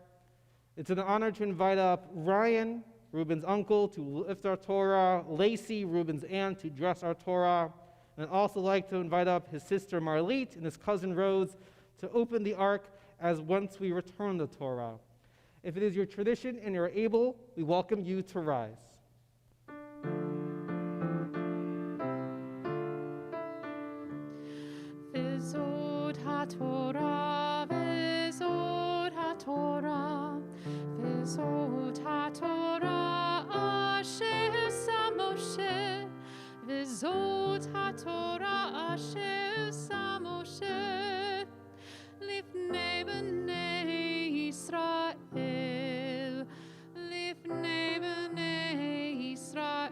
It's an honor to invite up Ryan, Reuben's uncle, to lift our Torah, Lacey, Reuben's aunt, to dress our Torah, and I'd also like to invite up his sister Marlete and his cousin Rose to open the ark as once we return the Torah. If it is your tradition and you're able, we welcome you to rise. V'zod haTorah, v'zod haTorah, v'zod haTorah asher sa Moshe, v'zod haTorah asher sa Moshe, lifnei b'nei Yisrael, lifnei b'nei Yisrael.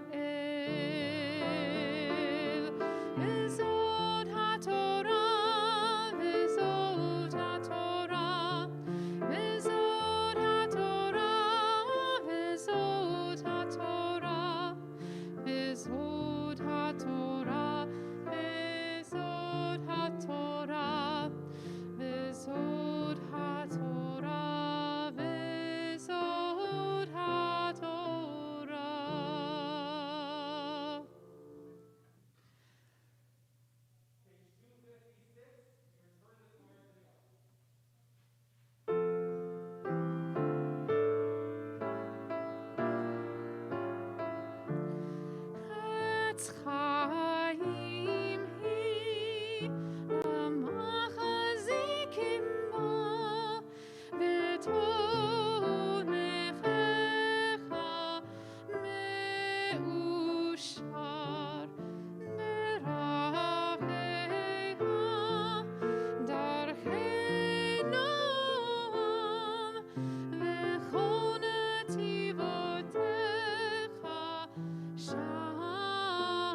V'zod haTorah, v'zod haTorah, v'zod haTorah, v'zod haTorah, v'zod haTorah, v'zod haTorah, v'zod haTorah, v'zod haTorah. Chetz chaim hi, l'machazikim bo, v'tonechecha me'ushar, berachecha darchei noam, v'chol netivotecha shalom,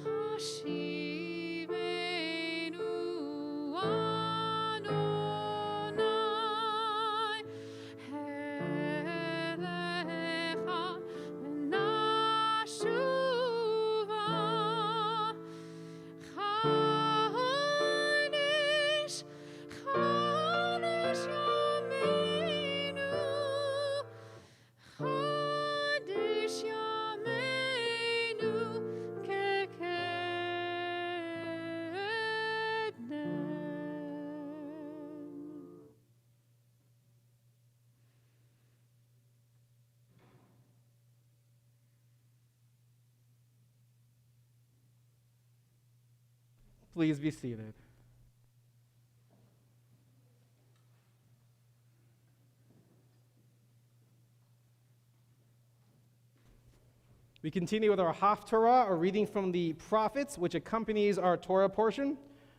hashivenu Adonai elecha v'nashuva, Chadesh, Chadesh Yameinu, Chadesh Yameinu kekedem. Please be seated. We continue with our Haftarah, a reading from the prophets, which accompanies our Torah portion.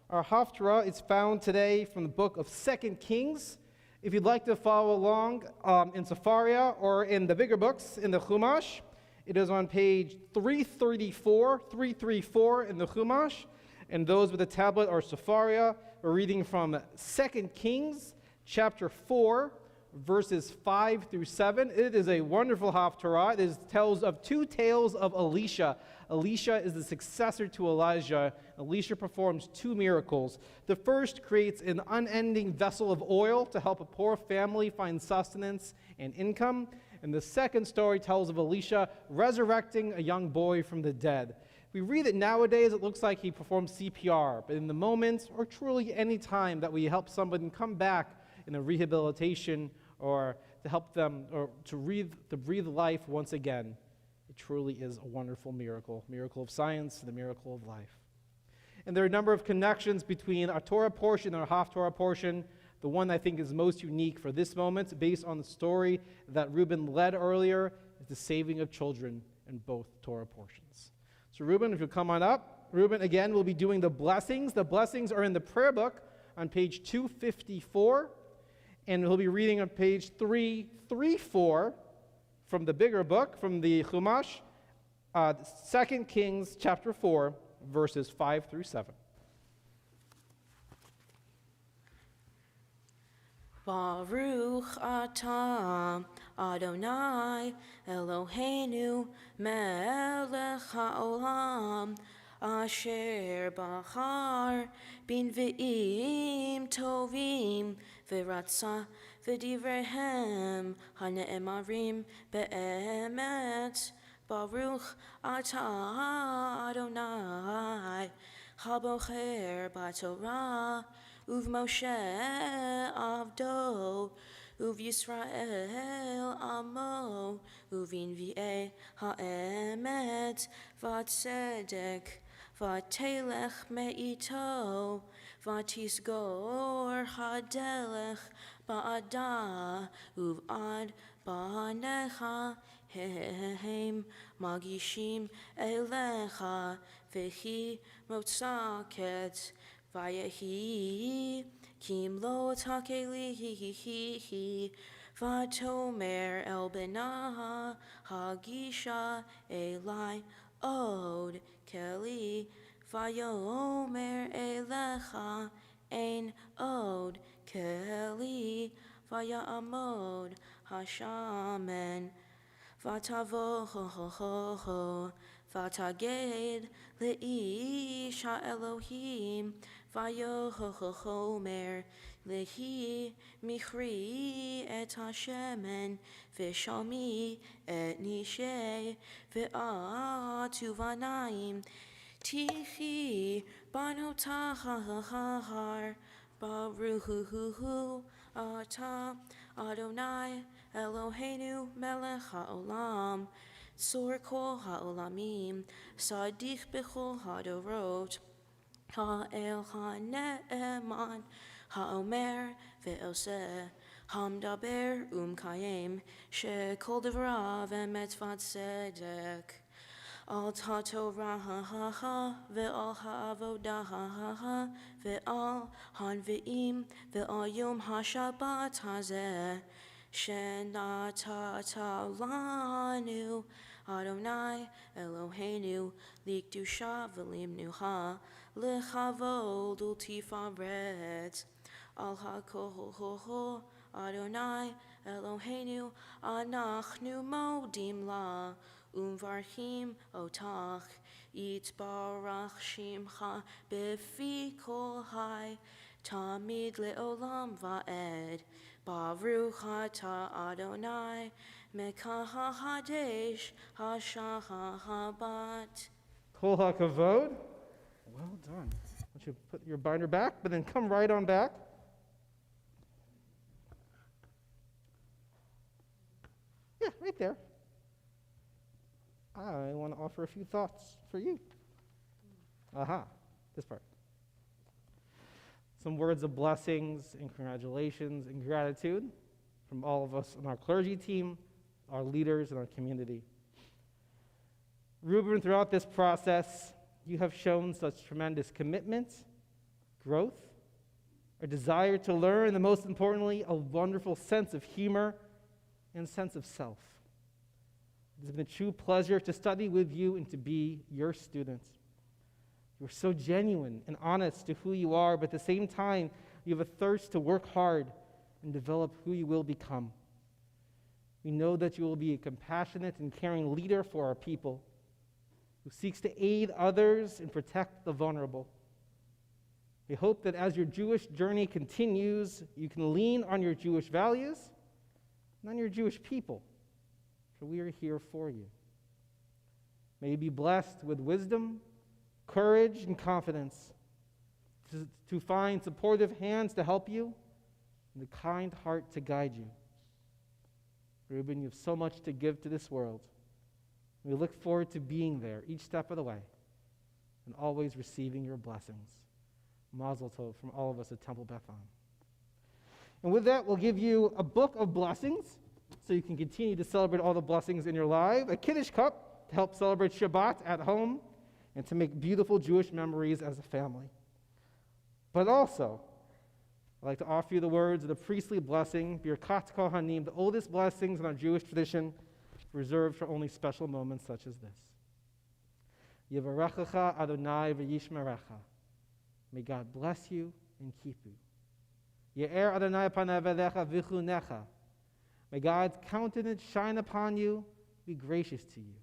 Our Haftarah is found today from the book of 2 Kings. If you'd like to follow along in Sefaria or in the bigger books in the Chumash, it is on page 334 in the Chumash. And those with a tablet are Sefaria. We're reading from 2 Kings, chapter 4, verses 5 through 7. It is a wonderful Haftarah. It tells of two tales of Elisha. Elisha is the successor to Elijah. Elisha performs two miracles. The first creates an unending vessel of oil to help a poor family find sustenance and income. And the second story tells of Elisha resurrecting a young boy from the dead. We read that nowadays it looks like he performs CPR, but in the moment, or truly any time that we help somebody come back in a rehabilitation or to help them or to breathe life once again, it truly is a wonderful miracle of science, the miracle of life. And there are a number of connections between our Torah portion and our Haftarah portion. The one I think is most unique for this moment, based on the story that Reuben led earlier, is the saving of children in both Torah portions. So Reuben, if you'll come on up. Reuben, again, will be doing the blessings. The blessings are in the prayer book on page 254, and he'll be reading on page 334 from the bigger book, from the Chumash, 2 Kings chapter 4, verses 5 through 7. Baruch atah Adonai Eloheinu melech haolam asher bachar bin ve'im tovim v'ratza v'divrehem hane'emarim be'emet. Baruch atah Adonai habocher b'Torah uv Moshe avdo uv Yisrael amo uvin v'e ha'emet v'tzedek v'telech me'ito v'tisgor hadelech ba'ada uv'ad ba'anecha Hehem magishim elecha v'hi motzaket v'yehi kim lo takelihi v'tomer el benaha hagisha elai od keli v'yomer elecha ein od keli v'yamod hashamen Vatavoho, Vataged, Leish Elohim, Vayohomer, Lehi, Michri, et Hashemen, Vishalmi, et Nishe, Ve'atuvanaim, Tichi, Banotahar, Baruhu, Ata, Adonai, Eloheinu melech haolam, tzor kol haolamim, sadich b'chol hadorot, ha'el ha'ne'eman, ha'omer ve'oseh, hamdaber kayem, shekol devrav emet v'tzedek. Al ta'torah ha'ha, ve'al ha'avodah ha'ha, ve'al hanve'im, ve'al yom ha'shabbat hazeh. Shenatata lanu Adonai Eloheinu likdusha v'limnuha lechavod ultifaret al hakoho Adonai Eloheinu anachnu modim la umvarchim otach yitbarach shimcha befi kol hai tamid leolam va'ed. Baruch atah Adonai mekaha hadesh hashahabat. Kol hakavod. Well done. I want you to put your binder back, but then come right on back. Yeah, right there. I want to offer a few thoughts for you. This part. Some words of blessings and congratulations and gratitude from all of us on our clergy team, our leaders, and our community. Reuben, throughout this process, you have shown such tremendous commitment, growth, a desire to learn, and most importantly, a wonderful sense of humor and sense of self. It has been a true pleasure to study with you and to be your student. You're so genuine and honest to who you are, but at the same time, you have a thirst to work hard and develop who you will become. We know that you will be a compassionate and caring leader for our people who seeks to aid others and protect the vulnerable. We hope that as your Jewish journey continues, you can lean on your Jewish values and on your Jewish people, for we are here for you. May you be blessed with wisdom, courage, and confidence to find supportive hands to help you and a kind heart to guide you. Reuben, you have so much to give to this world. We look forward to being there each step of the way and always receiving your blessings. Mazel tov from all of us at Temple Beth Am. And with that, we'll give you a book of blessings so you can continue to celebrate all the blessings in your life, a Kiddush cup to help celebrate Shabbat at home and to make beautiful Jewish memories as a family. But also, I'd like to offer you the words of the priestly blessing, Birkat Kohanim, the oldest blessings in our Jewish tradition, reserved for only special moments such as this. Yevarechecha Adonai v'yishmerecha. May God bless you and keep you. Ye'er Adonai panav elecha v'chunecha. May God's countenance shine upon you, be gracious to you.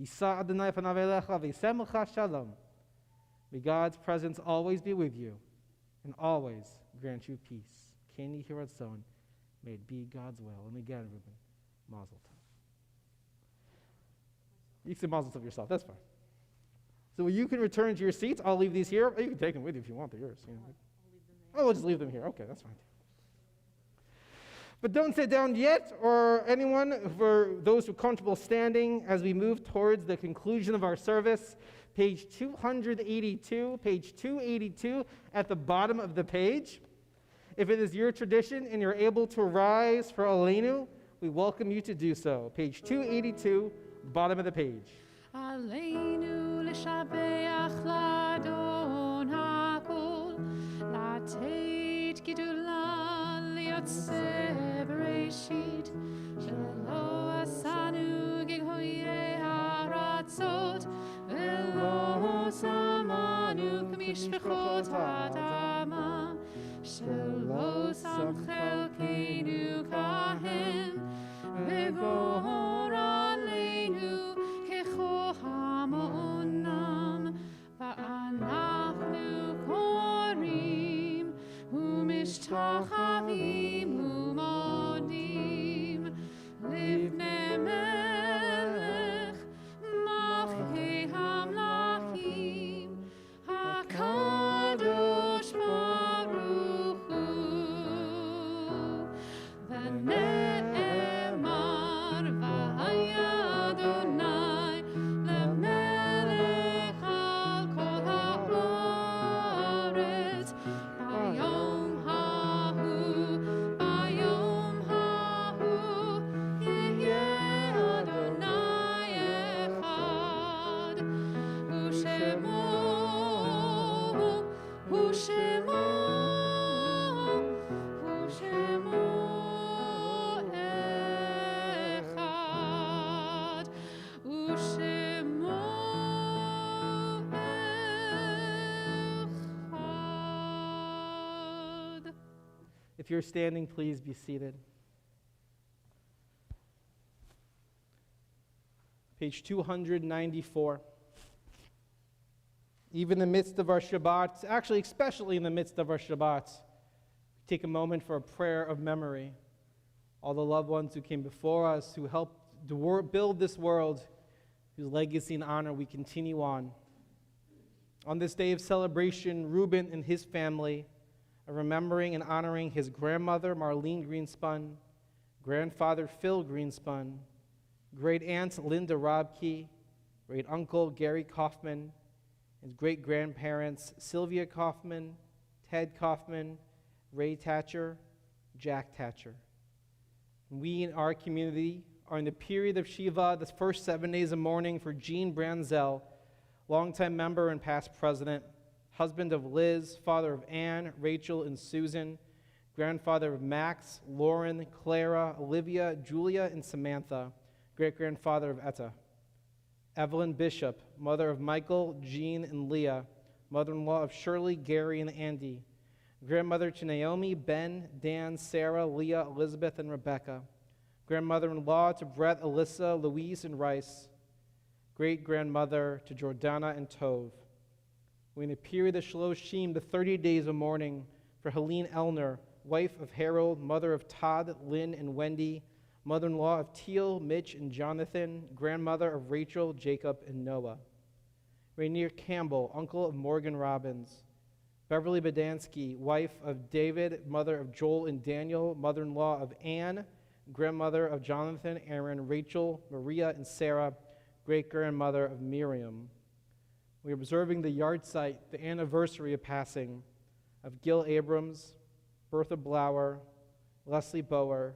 Yisa Adonai panav elecha v'yisemcha shalom. May God's presence always be with you and always grant you peace. Keni Hiratzon. May it be God's will. And again, Reuben, Mazel Tov. You can say Mazel Tov yourself, that's fine. So you can return to your seats. I'll leave these here. Or you can take them with you if you want. They're yours. You know. Oh, we'll just leave them here. Okay, that's fine. But don't sit down yet, or anyone, for those who are comfortable standing as we move towards the conclusion of our service. Page 282 at the bottom of the page. If it is your tradition and you're able to rise for Aleinu, we welcome you to do so. Page 282, bottom of the page. Aleinu l'shabeach l'adon hakol, לתת גדולה ליוצא בראשית, שלא עשנו כגויי הארצות, ולא שמנו כמשפחות האדמה, שלא שם חלקנו כהם, וגור עלינו ככוח מעונם, ואנחנו קוראים ומשתחווים ומודים לפני מלך מלכי המלכים הקדוש ברוך הוא. ונאמר והיה אדוני למלך על כל הארץ ביום ההוא יהיה אדוני אחד ושמו אחד ושמו אחד. If you're standing, please be seated. Page 294. Even in the midst of our Shabbat, actually especially in the midst of our Shabbat, take a moment for a prayer of memory. All the loved ones who came before us, who helped build this world, whose legacy and honor we continue on. On this day of celebration, Reuben and his family are remembering and honoring his grandmother, Marlene Greenspun, grandfather, Phil Greenspun, great-aunt, Linda Robke, great-uncle, Gary Kaufman, his great-grandparents, Sylvia Kaufman, Ted Kaufman, Ray Thatcher, Jack Thatcher. And we in our community are in the period of Shiva, the first 7 days of mourning for Gene Branzel, longtime member and past president, husband of Liz, father of Anne, Rachel, and Susan, grandfather of Max, Lauren, Clara, Olivia, Julia, and Samantha, great-grandfather of Etta. Evelyn Bishop, mother of Michael, Jean, and Leah, mother-in-law of Shirley, Gary, and Andy, grandmother to Naomi, Ben, Dan, Sarah, Leah, Elizabeth, and Rebecca, grandmother-in-law to Brett, Alyssa, Louise, and Rice, great-grandmother to Jordana and Tove. We're in the period of Shloshim, the 30 days of mourning for Helene Elner, wife of Harold, mother of Todd, Lynn, and Wendy, mother-in-law of Teal, Mitch, and Jonathan, grandmother of Rachel, Jacob, and Noah. Rainier Campbell, uncle of Morgan Robbins. Beverly Badansky, wife of David, mother of Joel and Daniel, mother-in-law of Anne, grandmother of Jonathan, Aaron, Rachel, Maria, and Sarah, great-grandmother of Miriam. We are observing the yard site, the anniversary of passing of Gil Abrams, Bertha Blower, Leslie Bower,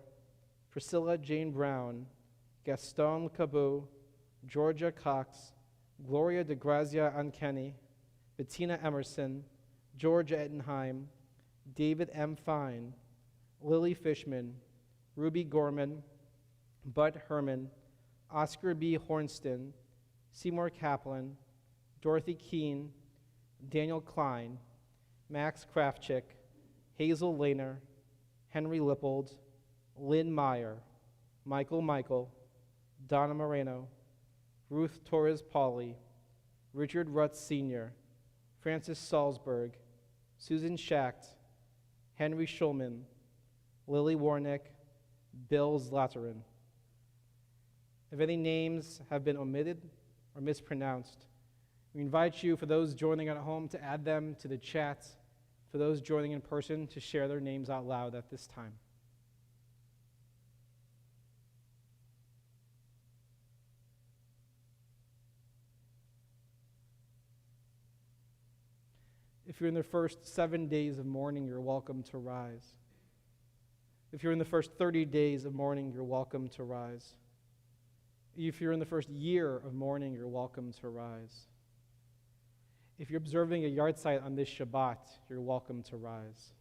Priscilla Jane Brown, Gaston Cabot, Georgia Cox, Gloria DeGrazia Unkenny, Bettina Emerson, George Ettenheim, David M. Fine, Lily Fishman, Ruby Gorman, Bud Herman, Oscar B. Hornston, Seymour Kaplan, Dorothy Keene, Daniel Klein, Max Krafchick, Hazel Lehner, Henry Lippold, Lynn Meyer, Michael, Donna Moreno, Ruth Torres Pauley, Richard Rutz Sr., Francis Salzberg, Susan Schacht, Henry Schulman, Lily Warnick, Bill Zlatterin. If any names have been omitted or mispronounced, we invite you, for those joining at home, to add them to the chat. For those joining in person, to share their names out loud at this time. If you're in the first 7 days of mourning, you're welcome to rise. If you're in the first 30 days of mourning, you're welcome to rise. If you're in the first year of mourning, you're welcome to rise. If you're observing a yard site on this Shabbat, you're welcome to rise.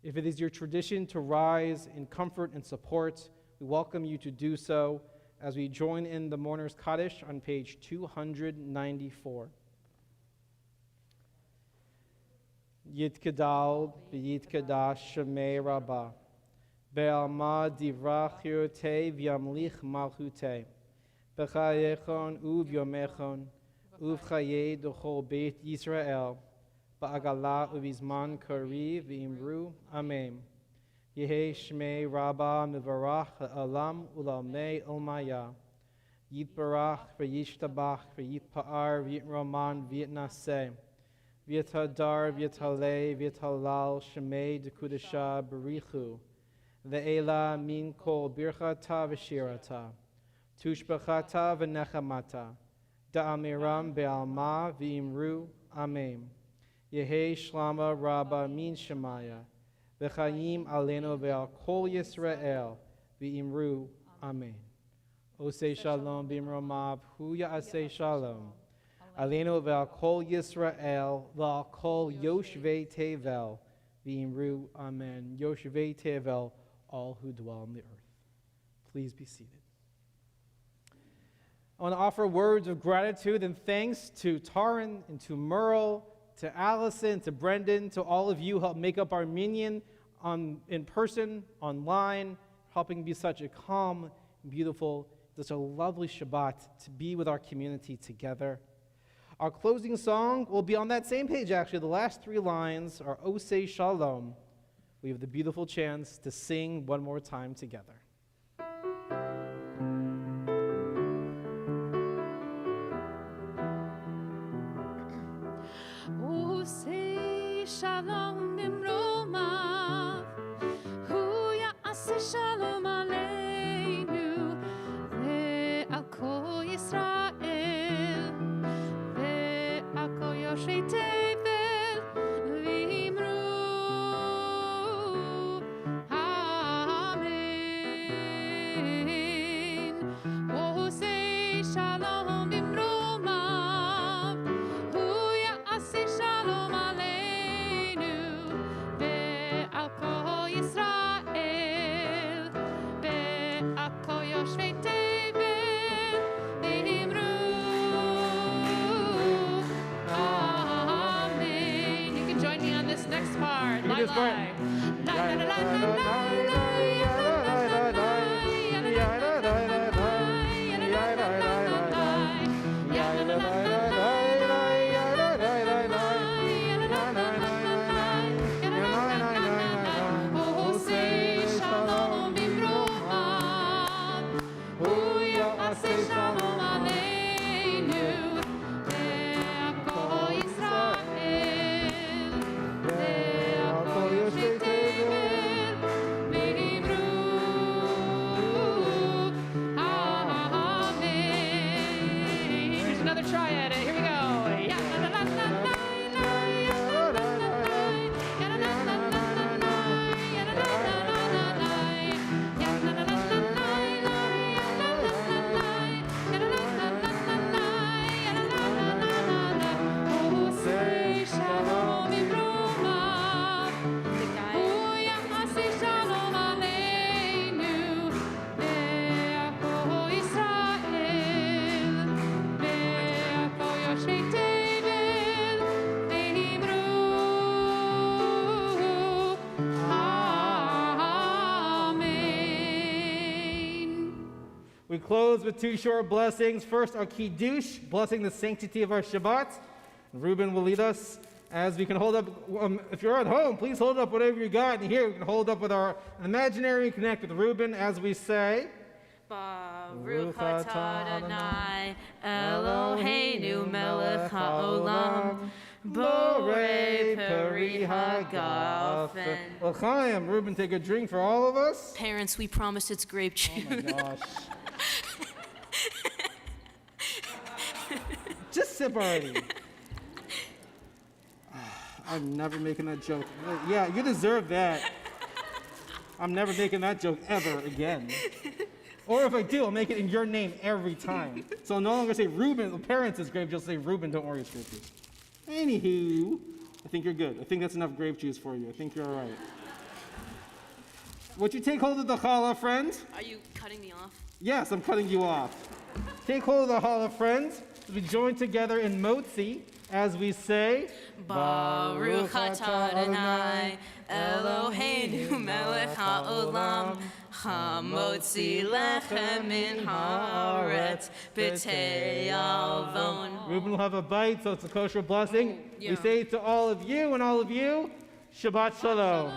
If it is your tradition to rise in comfort and support, we welcome you to do so as we join in the Mourner's Kaddish on page 294. Yitkedal v'yitkadash shemei Rabbah, be'alma divrach yirotei v'yamlich malchutei, b'chayechon u'v'yomechon, u'v'chayei d'chol beit Yisrael, ba'agala u'vizman kari v'imru, Amen. Yehei shmei Rabbah mivarach ha'alam u'lamei ulmaya, yitbarach v'yishtabach v'yitpa'ar v'yitroman v'yitnaseh, V'yitadar, v'yitalei, v'yitalal, shemei dekudasha berichu, ve'ela min kol birchata v'shirata, tushbachata v'nechamata, da'amiram be'alma v'imru, Amen. Yehei shlama rabba min shemaya, v'chayim alenu ve'al kol Yisrael, v'imru, Amen. Osei shalom b'imromav, hu ya'asei shalom. Aleinu ve'al kol Yisrael, ve'al kol Yoshvei Tevel, v'imru, Amen. Yoshvei Tevel, all who dwell on the earth. Please be seated. I want to offer words of gratitude and thanks to Taran and to Merle, to Allison, to Brendan, to all of you who help make up our minyan in person, online, helping be such a calm, beautiful, such a lovely Shabbat to be with our community together. Our closing song will be on that same page, actually. The last 3 lines are Osei Shalom. We have the beautiful chance to sing one more time together. Osei Shalom b'mromav, hu ya'aseh shalom aleinu ve'al kol Yisrael. Yoshvei Tevel v'imru, Amen. Osei shalom b'mromav, hu ya'aseh shalom aleinu ve'al kol Yisrael, ve'al kol Yoshvei Tevel v'imru. Next part, live. Baby, We close with two short blessings. First, our Kiddush, blessing the sanctity of our Shabbat. Reuben will lead us as we can hold up. If you're at home, please hold up whatever you got. And here we can hold up with our imaginary and connect with Reuben as we say, Baruch atah Adonai Eloheinu melech haolam borei peri hagafen. L'chaim. Reuben, take a drink for all of us. Parents, we promise it's grape juice. Oh my gosh. Just sip already. I'm never making that joke. Yeah, you deserve that. I'm never making that joke ever again. Or if I do, I'll make it in your name every time. So I'll no longer say Reuben, the parents is grape juice, I'll say Reuben, don't worry, it's grape juice. Anywho, I think you're good. I think that's enough grape juice for you. I think you're all right. Would you take hold of the challah, friends? Are you cutting me off? Yes, I'm cutting you off. Take hold of the challah, friends. We join together in motzi as we say, Baruch atah Adonai Eloheinu melech haolam hamotzi lechem min haaretz b'tei alvon. Reuben will have a bite, so it's a kosher blessing. Yeah. We say to all of you and all of you, Shabbat Shalom.